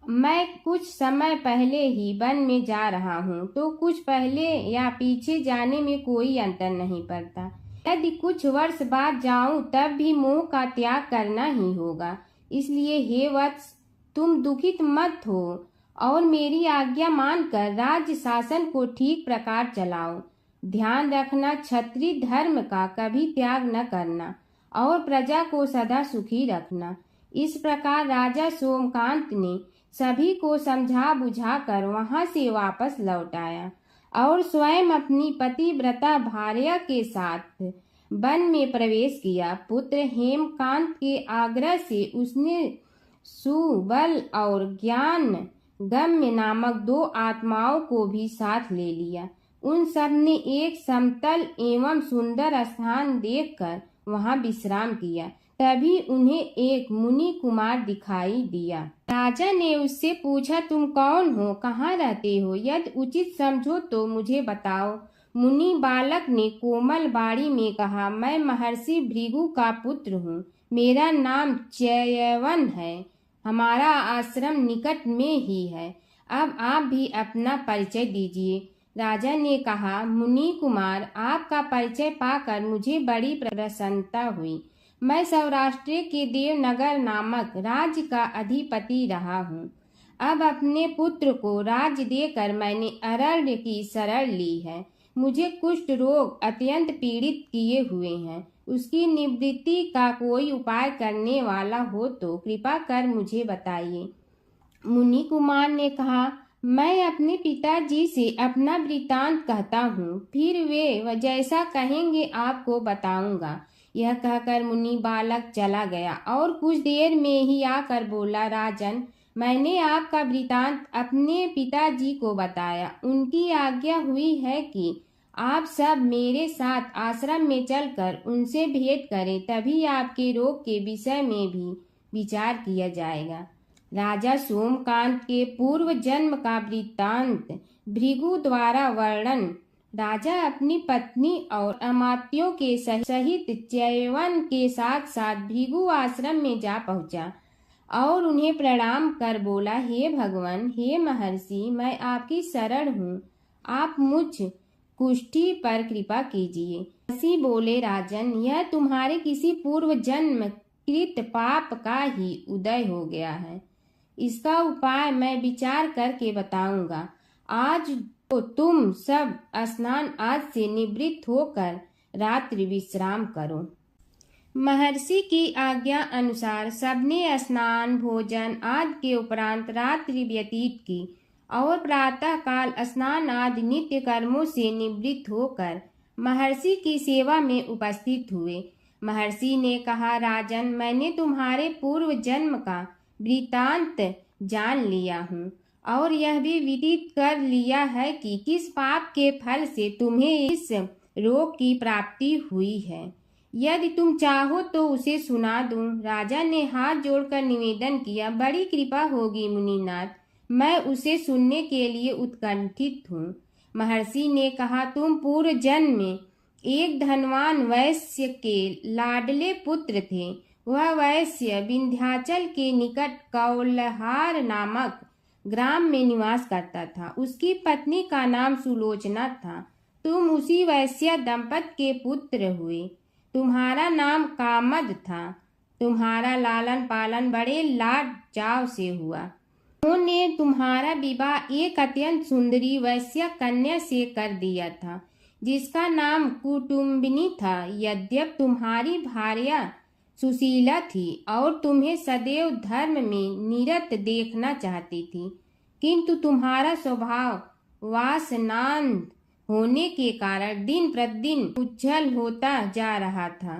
मैं कुछ समय पहले ही वन में जा रहा हूँ, तो कुछ पहले या पीछे जाने में कोई अंतर नहीं पड़ता। यदि कुछ वर्ष बाद जाऊं तब भी मोह का त्याग करना ही होगा। इसलिए हे वत्स, तुम दुखित मत हो और मेरी आज्ञा मानकर राज्य शासन को ठीक प्रकार चलाओ। ध्यान रखना, क्षत्रिय धर्म का कभी त्याग न करना और प्रजा को सदा सुखी रखना। इस प्रकार राजा सोमकांत ने सभी को समझा बुझाकर वहां से वापस लौट आया और स्वयं अपनी पतिव्रता भार्या के साथ वन में प्रवेश किया। पुत्र हेमकांत के आग्रह से उसने सुबल और ज्ञान गम्य नामक 2 आत्माओं को भी साथ ले लिया। उन सब ने एक समतल एवं सुंदर स्थान देखकर वहां विश्राम किया। तभी उन्हें एक मुनि कुमार दिखाई दिया। राजा ने उससे पूछा, तुम कौन हो, कहाँ रहते हो? यदि उचित समझो तो मुझे बताओ। मुनि बालक ने कोमल बाणी में कहा, मैं महर्षि भृगु का पुत्र हूँ। मेरा नाम च्यवन है। हमारा आश्रम निकट में ही है। अब आप भी अपना परिचय दीजिए। राजा ने कहा, मुनि कुमार, आपका परिचय पाकर मुझे बड़ी प्रसन्नता हुई। मैं सौराष्ट्र के देवनगर नामक राज्य का अधिपति रहा हूँ। अब अपने पुत्र को राज्य देकर मैंने अरण्य की शरण ली है। मुझे कुष्ठ रोग अत्यंत पीड़ित किए हुए हैं। उसकी निवृत्ति का कोई उपाय करने वाला हो तो कृपा कर मुझे बताइए। मुनि कुमार ने कहा, मैं अपने पिताजी से अपना वृतांत कहता हूँ, फिर वे जैसा कहेंगे आपको बताऊंगा। यह कहकर मुनि बालक चला गया और कुछ देर में ही आकर बोला, राजन, मैंने आपका वृतांत अपने पिताजी को बताया। उनकी आज्ञा हुई है कि आप सब मेरे साथ आश्रम में चलकर उनसे भेंट करें, तभी आपके रोग के विषय में भी विचार किया जाएगा। राजा सोमकांत के पूर्व जन्म का वृत्तांत भृगु द्वारा वर्णन। राजा अपनी पत्नी और अमात्यों के सहित च्यवन के साथ साथ भृगु आश्रम में जा पहुंचा और उन्हें प्रणाम कर बोला, हे भगवान, हे महर्षि, मैं आपकी शरण हूँ, आप मुझ कुष्ठी पर कृपा कीजिए। महर्षि बोले, राजन, यह तुम्हारे किसी पूर्व जन्म कृत पाप का ही उदय हो गया है। इसका उपाय मैं विचार करके बताऊंगा। आज तो तुम सब स्नान आज से निवृत्त होकर रात्रि विश्राम करो। महर्षि की आज्ञा अनुसार सबने स्नान भोजन आदि के उपरांत रात्रि व्यतीत की और प्रातः काल स्नान आदि नित्य कर्मों से निवृत्त होकर महर्षि की सेवा में उपस्थित हुए। महर्षि ने कहा, राजन, मैंने तुम्हारे पूर्व जन्म का वृतांत जान लिया हूँ और यह भी विदित कर लिया है कि किस पाप के फल से तुम्हें इस रोग की प्राप्ति हुई है। यदि तुम चाहो तो उसे सुना दूं। राजा ने हाथ जोड़कर निवेदन किया, बड़ी कृपा होगी मुनिनाथ, मैं उसे सुनने के लिए उत्कंठित हूँ। महर्षि ने कहा, तुम पूर्व जन्म में एक धनवान वैश्य के लाडले पुत्र थे। वह वैश्य विंध्याचल के निकट कौलहार नामक ग्राम में निवास करता था। उसकी पत्नी का नाम सुलोचना था। तुम उसी वैश्य दंपत के पुत्र हुए। तुम्हारा नाम कामद था। तुम्हारा लालन पालन बड़े लाड चाव से हुआ। उन्होंने तुम्हारा विवाह एक अत्यंत सुंदरी वैश्य कन्या से कर दिया था, जिसका नाम कुटुम्बिनी था। यद्यप तुम्हारी भार्या सुशीला थी और तुम्हें सदैव धर्म में निरत देखना चाहती थी, किंतु तुम्हारा स्वभाव वासनांध होने के कारण दिन प्रतिदिन उज्जवल होता जा रहा था।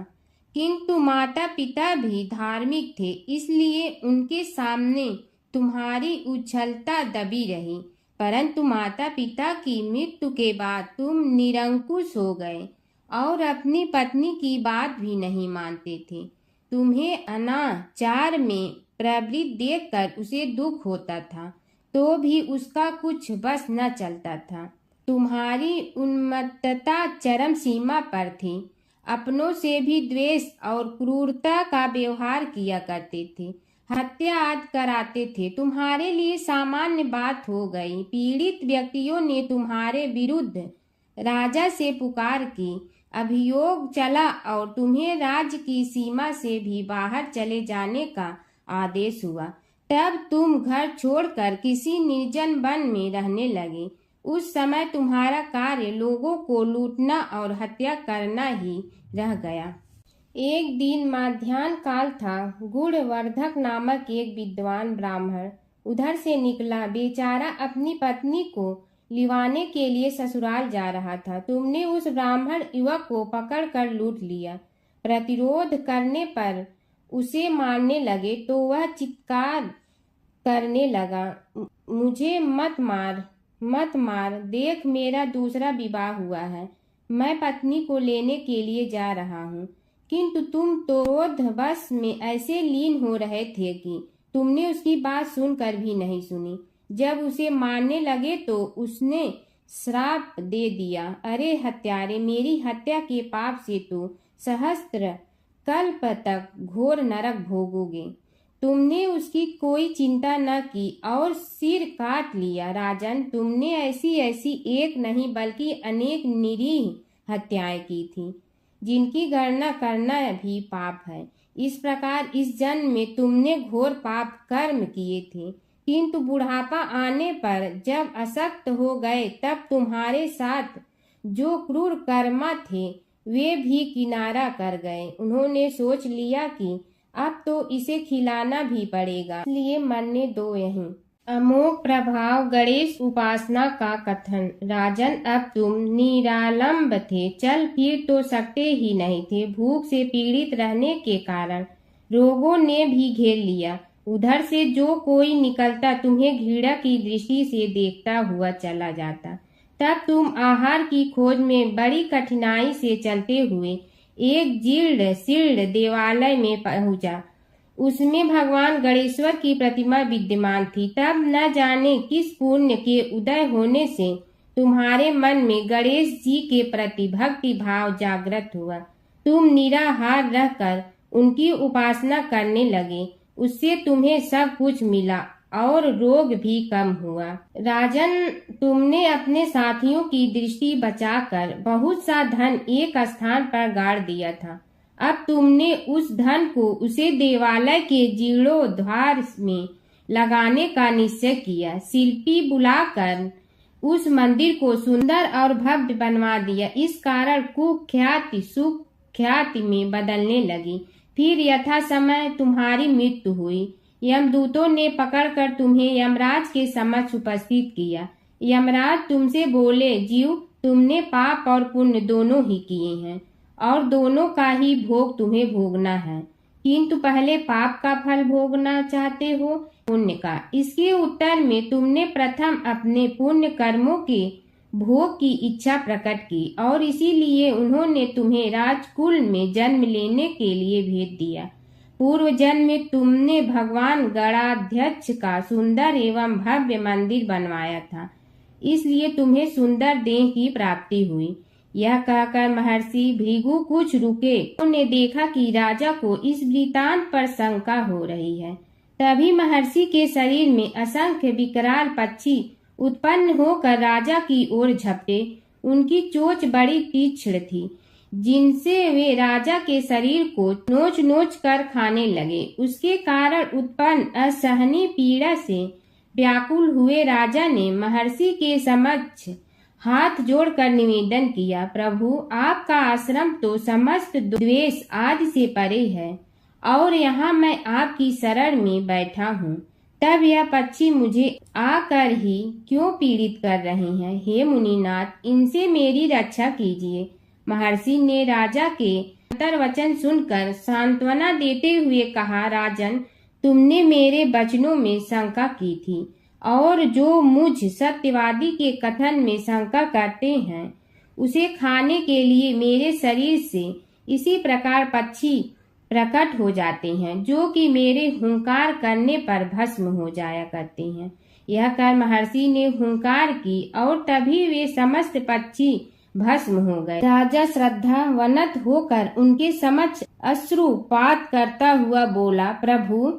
किंतु माता पिता भी धार्मिक थे, इसलिए उनके सामने तुम्हारी उछलता दबी रही। परंतु माता पिता की मृत्यु के बाद तुम निरंकुश हो गए और अपनी पत्नी की बात भी नहीं मानते थे। तुम्हें अनाचार में प्रवृत्त देखकर उसे दुख होता था, तो भी उसका कुछ बस न चलता था। तुम्हारी उन्मत्तता चरम सीमा पर थी। अपनों से भी द्वेष और क्रूरता का व्यवहार किया करते थे। हत्या आदि कराते थे। तुम्हारे लिए सामान्य बात हो गई। पीड़ित व्यक्तियों ने तुम्हारे विरुद्ध राजा से पुकार की। अभियोग चला और तुम्हें राज्य की सीमा से भी बाहर चले जाने का आदेश हुआ। तब तुम घर छोड़कर किसी निर्जन वन में रहने लगे। उस समय तुम्हारा कार्य लोगों को लूटना और हत्या करना ही रह गया। एक दिन माध्याह्न काल था। गुणवर्धक नामक एक विद्वान ब्राह्मण उधर से निकला। बेचारा अपनी पत्नी को लिवाने के लिए ससुराल जा रहा था। तुमने उस ब्राह्मण युवक को पकड़कर लूट लिया। प्रतिरोध करने पर उसे मारने लगे तो वह चित्कार करने लगा, मुझे मत मार, मत मार, देख मेरा दूसरा विवाह हुआ है। मैं पत्नी को लेने के लिए जा रहा हूँ। किंतु तुम तो क्रोधवश में ऐसे लीन हो रहे थे कि तुमने उसकी बात सुनकर भी नहीं सुनी। जब उसे मारने लगे तो उसने श्राप दे दिया, अरे हत्यारे, मेरी हत्या के पाप से तो सहस्त्र कल्प तक घोर नरक भोगोगे। तुमने उसकी कोई चिंता न की और सिर काट लिया। राजन, तुमने ऐसी ऐसी एक नहीं बल्कि अनेक निरीह हत्याएं की थी, जिनकी गणना करना भी पाप है। इस प्रकार इस जन्म में तुमने घोर पाप कर्म किए थे, किंतु बुढ़ापा आने पर जब अशक्त हो गए तब तुम्हारे साथ जो क्रूर कर्मा थे वे भी किनारा कर गए। उन्होंने सोच लिया कि अब तो इसे खिलाना भी पड़ेगा, इसलिए मरने दो यहीं। अमोघ प्रभाव गणेश उपासना का कथन। राजन, अब तुम निरालंब थे, चल फिर तो सकते ही नहीं थे। भूख से पीड़ित रहने के कारण रोगों ने भी घेर लिया। उधर से जो कोई निकलता तुम्हें घृणा की दृष्टि से देखता हुआ चला जाता। तब तुम आहार की खोज में बड़ी कठिनाई से चलते हुए एक जीर्ण शीर्ण देवालय में पहुंचा। उसमें भगवान गणेश्वर की प्रतिमा विद्यमान थी। तब न जाने किस पुण्य के उदय होने से तुम्हारे मन में गणेश जी के प्रति भक्ति भाव जागृत हुआ। तुम निराहार रहकर उनकी उपासना करने लगे। उससे तुम्हें सब कुछ मिला और रोग भी कम हुआ। राजन, तुमने अपने साथियों की दृष्टि बचाकर बहुत सा धन एक स्थान पर गाड़ दिया था। अब तुमने उस धन को उसे देवालय के जीर्णोद्धार में लगाने का निश्चय किया। शिल्पी बुलाकर उस मंदिर को सुंदर और भव्य बनवा दिया। इस कारण कुख्याति सुख्याति में बदलने लगी। फिर यथा समय तुम्हारी मृत्यु हुई। यमदूतों ने पकड़कर तुम्हें यमराज के समक्ष उपस्थित किया। यमराज तुमसे बोले, जीव, तुमने पाप और पुण्य दोनों ही किए हैं और दोनों का ही भोग तुम्हें भोगना है, किंतु पहले पाप का फल भोगना चाहते हो पुण्य का। इसके उत्तर में तुमने प्रथम अपने पुण्य कर्मों के भोग की इच्छा प्रकट की और इसीलिए उन्होंने तुम्हें राजकुल में जन्म लेने के लिए भेज दिया। पूर्व जन्म में तुमने भगवान गणाध्यक्ष का सुंदर एवं भव्य मंदिर बनवाया था, इसलिए तुम्हें सुंदर देह की प्राप्ति हुई। यह कहकर महर्षि भृगु कुछ रुके। उन्होंने देखा कि राजा को इस वृतांत पर शंका हो रही है। तभी महर्षि के शरीर में असंख्य विकराल पक्षी उत्पन्न होकर राजा की ओर झपटे। उनकी चोंच बड़ी तीक्ष्ण थी, जिनसे वे राजा के शरीर को नोच नोच कर खाने लगे। उसके कारण उत्पन्न असहनीय पीड़ा से व्याकुल हुए राजा ने महर्षि के समक्ष हाथ जोड़कर निवेदन किया, प्रभु, आपका आश्रम तो समस्त द्वेष आदि से परे है और यहाँ मैं आपकी शरण में बैठा हूँ। तब यह पक्षी मुझे आकर ही क्यों पीड़ित कर रहे हैं? हे मुनिनाथ, इनसे मेरी रक्षा कीजिए। महर्षि ने राजा के अंतर्वचन सुनकर सांत्वना देते हुए कहा, राजन, तुमने मेरे वचनों में शंका की थी और जो मुझ सत्यवादी के कथन में शंका करते हैं उसे खाने के लिए मेरे शरीर से इसी प्रकार पक्षी प्रकट हो जाते हैं, जो कि मेरे हुंकार करने पर भस्म हो जाया करते हैं। यह कर महर्षि ने हुंकार की और तभी वे समस्त पक्षी भस्म हो गए। राजा श्रद्धावनत होकर उनके समक्ष अश्रुपात करता हुआ बोला, प्रभु,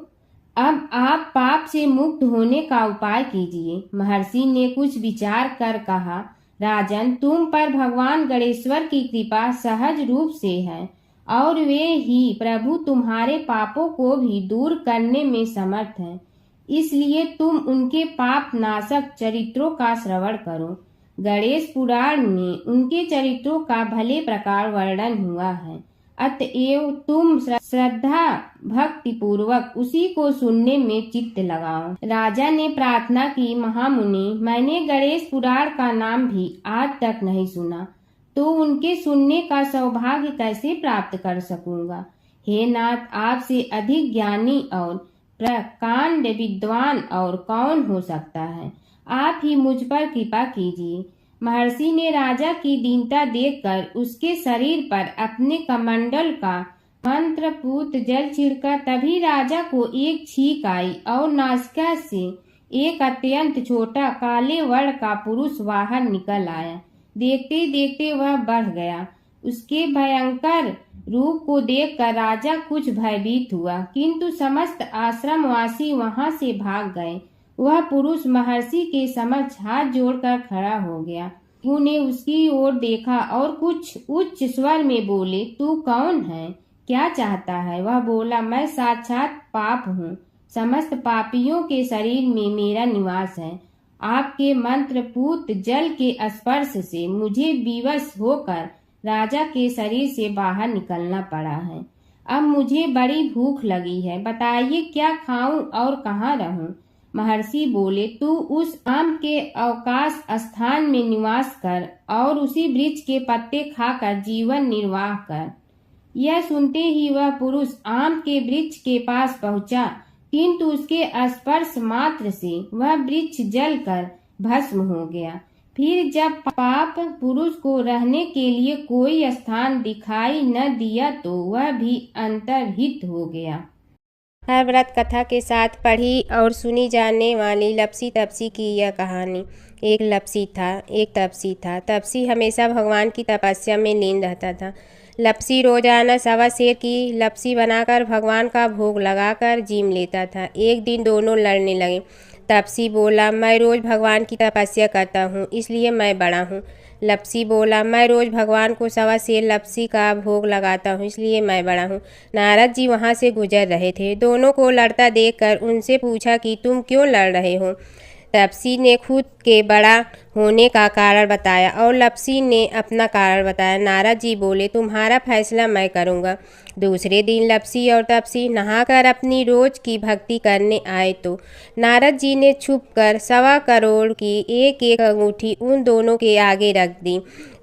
अब आप पाप से मुक्त होने का उपाय कीजिए। महर्षि ने कुछ विचार कर कहा, राजन, तुम पर भगवान गणेश्वर की कृपा सहज रूप से है और वे ही प्रभु तुम्हारे पापों को भी दूर करने में समर्थ हैं। इसलिए तुम उनके पाप नाशक चरित्रों का श्रवण करो। गणेश पुराण में उनके चरित्रों का भले प्रकार वर्णन हुआ है, अतएव तुम श्रद्धा भक्ति पूर्वक उसी को सुनने में चित्त लगाओ। राजा ने प्रार्थना की, महामुनि, मैंने गणेश पुराण का नाम भी आज तक नहीं सुना, तो उनके सुनने का सौभाग्य कैसे प्राप्त कर सकूंगा? हे नाथ, आपसे अधिक ज्ञानी और प्रकांड विद्वान और कौन हो सकता है? आप ही मुझ पर कृपा कीजिए। महर्षि ने राजा की दीनता देखकर उसके शरीर पर अपने कमंडल का मंत्रपूत जल छिड़का। तभी राजा को एक छींक आई और नासिका से एक अत्यंत छोटा काले वर्ण का पुरुष बाहर निकल आया। देखते देखते वह बढ़ गया। उसके भयंकर रूप को देखकर राजा कुछ भयभीत हुआ, किंतु समस्त आश्रमवासी वहां से भाग गए। वह पुरुष महर्षि के समक्ष हाथ जोड़कर खड़ा हो गया। उन्हें उसकी ओर देखा और कुछ उच्च स्वर में बोले, तू कौन है, क्या चाहता है? वह बोला, मैं साक्षात पाप हूँ। समस्त पापियों के शरीर में मेरा निवास है। आपके मंत्रपूत जल के स्पर्श से मुझे विवश होकर राजा के शरीर से बाहर निकलना पड़ा है। अब मुझे बड़ी भूख लगी है, बताइए क्या खाऊं और कहाँ रहूं? महर्षि बोले, तू उस आम के अवकाश स्थान में निवास कर और उसी वृक्ष के पत्ते खाकर जीवन निर्वाह कर। यह सुनते ही वह पुरुष आम के वृक्ष के पास पहुंचा, किंतु उसके स्पर्श मात्र से वह वृक्ष जलकर भस्म हो गया। फिर जब पाप पुरुष को रहने के लिए कोई स्थान दिखाई न दिया तो वह भी अंतर्हित हो गया। हर व्रत कथा के साथ पढ़ी और सुनी जाने वाली लपसी तपसी की यह कहानी। एक लपसी था, एक तपसी था। तपसी हमेशा भगवान की तपस्या में लीन रहता था। लपसी रोजाना सवा सेर की लपसी बनाकर भगवान का भोग लगाकर जीम लेता था। एक दिन दोनों लड़ने लगे। तपसी बोला, मैं रोज़ भगवान की तपस्या करता हूँ, इसलिए मैं बड़ा हूँ। लपसी बोला, मैं रोज़ भगवान को सवा सेर लपसी का भोग लगाता हूँ, इसलिए मैं बड़ा हूँ। नारद जी वहाँ से गुजर रहे थे। दोनों को लड़ता देखकर उनसे पूछा कि तुम क्यों लड़ रहे हो। तपसी ने खुद के बड़ा होने का कारण बताया और लपसी ने अपना कारण बताया। नारद जी बोले, तुम्हारा फैसला मैं करूँगा। दूसरे दिन लपसी और तपसी नहाकर अपनी रोज की भक्ति करने आए तो नारद जी ने छुपकर 1.25 करोड़ की एक एक अंगूठी उन दोनों के आगे रख दी।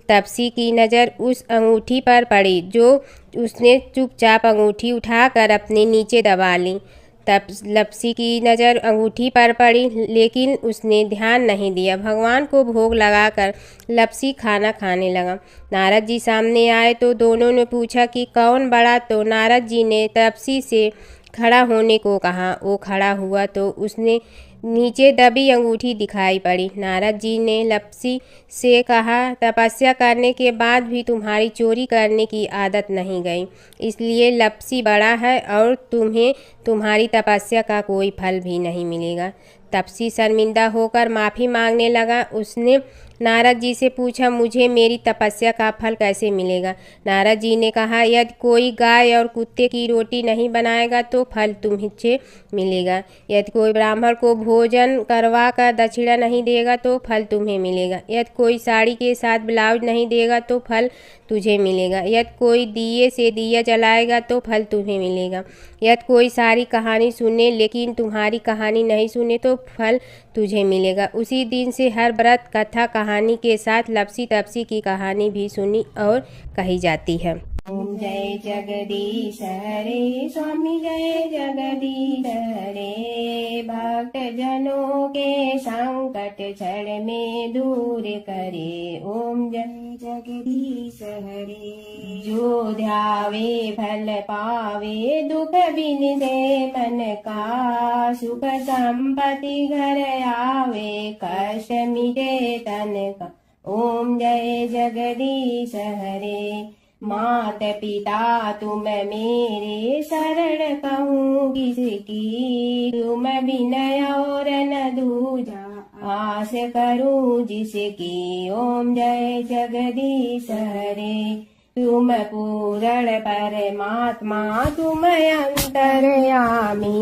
तपसी की नज़र उस अंगूठी पर पड़ी जो उसने चुपचाप अंगूठी उठाकर अपने नीचे दबा ली। तब लपसी की नज़र अंगूठी पर पड़ी, लेकिन उसने ध्यान नहीं दिया। भगवान को भोग लगाकर लपसी खाना खाने लगा। नारद जी सामने आए तो दोनों ने पूछा कि कौन बड़ा, तो नारद जी ने तपसी से खड़ा होने को कहा। वो खड़ा हुआ तो उसने नीचे दबी अंगूठी दिखाई पड़ी। नारद जी ने लपसी से कहा, तपस्या करने के बाद भी तुम्हारी चोरी करने की आदत नहीं गई, इसलिए लपसी बड़ा है और तुम्हें तुम्हारी तपस्या का कोई फल भी नहीं मिलेगा। तपसी शर्मिंदा होकर माफ़ी मांगने लगा। उसने नारद जी से पूछा, मुझे मेरी तपस्या का फल कैसे मिलेगा। नारद जी ने कहा, यदि कोई गाय और कुत्ते की रोटी नहीं बनाएगा तो फल तुम्हें मिलेगा। यदि कोई ब्राह्मण को भोजन करवा कर दक्षिणा नहीं देगा तो फल तुम्हें मिलेगा। यदि कोई साड़ी के साथ ब्लाउज नहीं देगा तो फल तुझे मिलेगा। यदि कोई दिए से दिया जलाएगा तो फल तुम्हें मिलेगा। यदि कोई सारी कहानी सुने लेकिन तुम्हारी कहानी नहीं सुने तो फल तुझे मिलेगा। उसी दिन से हर व्रत कथा कहानी के साथ लपसी तपसी की कहानी भी सुनी और कही जाती है। ओम जय जगदीश हरे स्वामी, जय जगदीश हरे। भक्त जनों के संकट क्षण में दूर करे। ओम जय जगदीश हरे। जो ध्यावे फल पावे, दुख बिन से मन का। सुख संपत्ति घर आवे, कष्ट मिटे तन का। ओम जय जगदीश हरे। मात पिता तुम मेरे, शरण कहूँ किसकी। तुम विनय और न दूजा, आस करूँ जिसकी। ओम जय जगदीश हरे। तुम पूर्ण परमात्मा, तुम अंतर्यामी।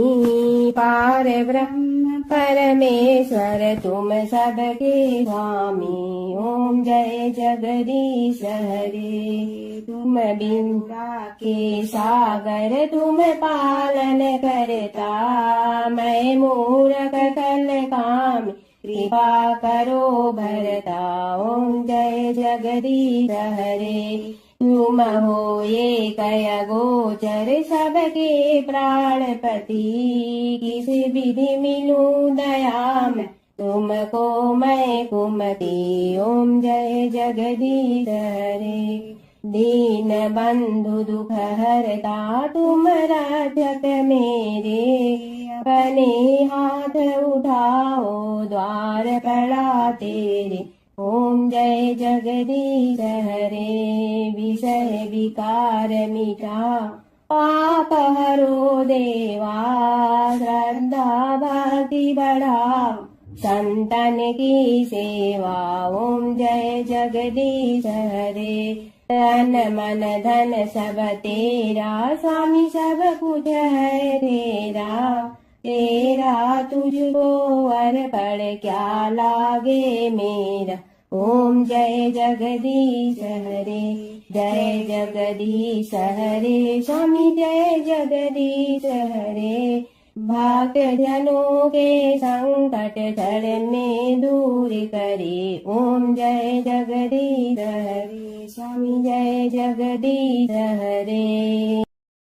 पार ब्रह्म परमेश्वर, तुम सबके स्वामी। ओम जय जगदीश हरे। तुम बिंदा के सागर, तुम पालन करता। मैं मूरख कल काम, कृपा करो भरता। ओम जय जगदीश हरे। तुम हो ये कय गोचर, सबके प्राणपति। किस विधि मिलूं दया में, तुमको मैं कुमति। ओम जय जगदीश हरे। दीन बंधु दुख हरता, तुम रक्षक मेरे। अपने हाथ उठाओ, द्वार पड़ा तेरे। ओम जय जगदीश हरे। विषय विकार मिटा, पाप हरो देवा। श्रद्धा भक्ति बढ़ाओ, संतन की सेवा। ओम जय जगदीश हरे। तन मन धन सब तेरा, स्वामी सब कुछ है तेरा। तेरा तुझको अर्पण क्या लागे मेरा। ओम जय जगदीश हरे। जय जगदीश हरे। स्वामी जय जगदीश हरे। भक्त जनों के संकट धरने दूर करे। ओम जय जगदीश हरे, स्वामी जय जगदीश हरे।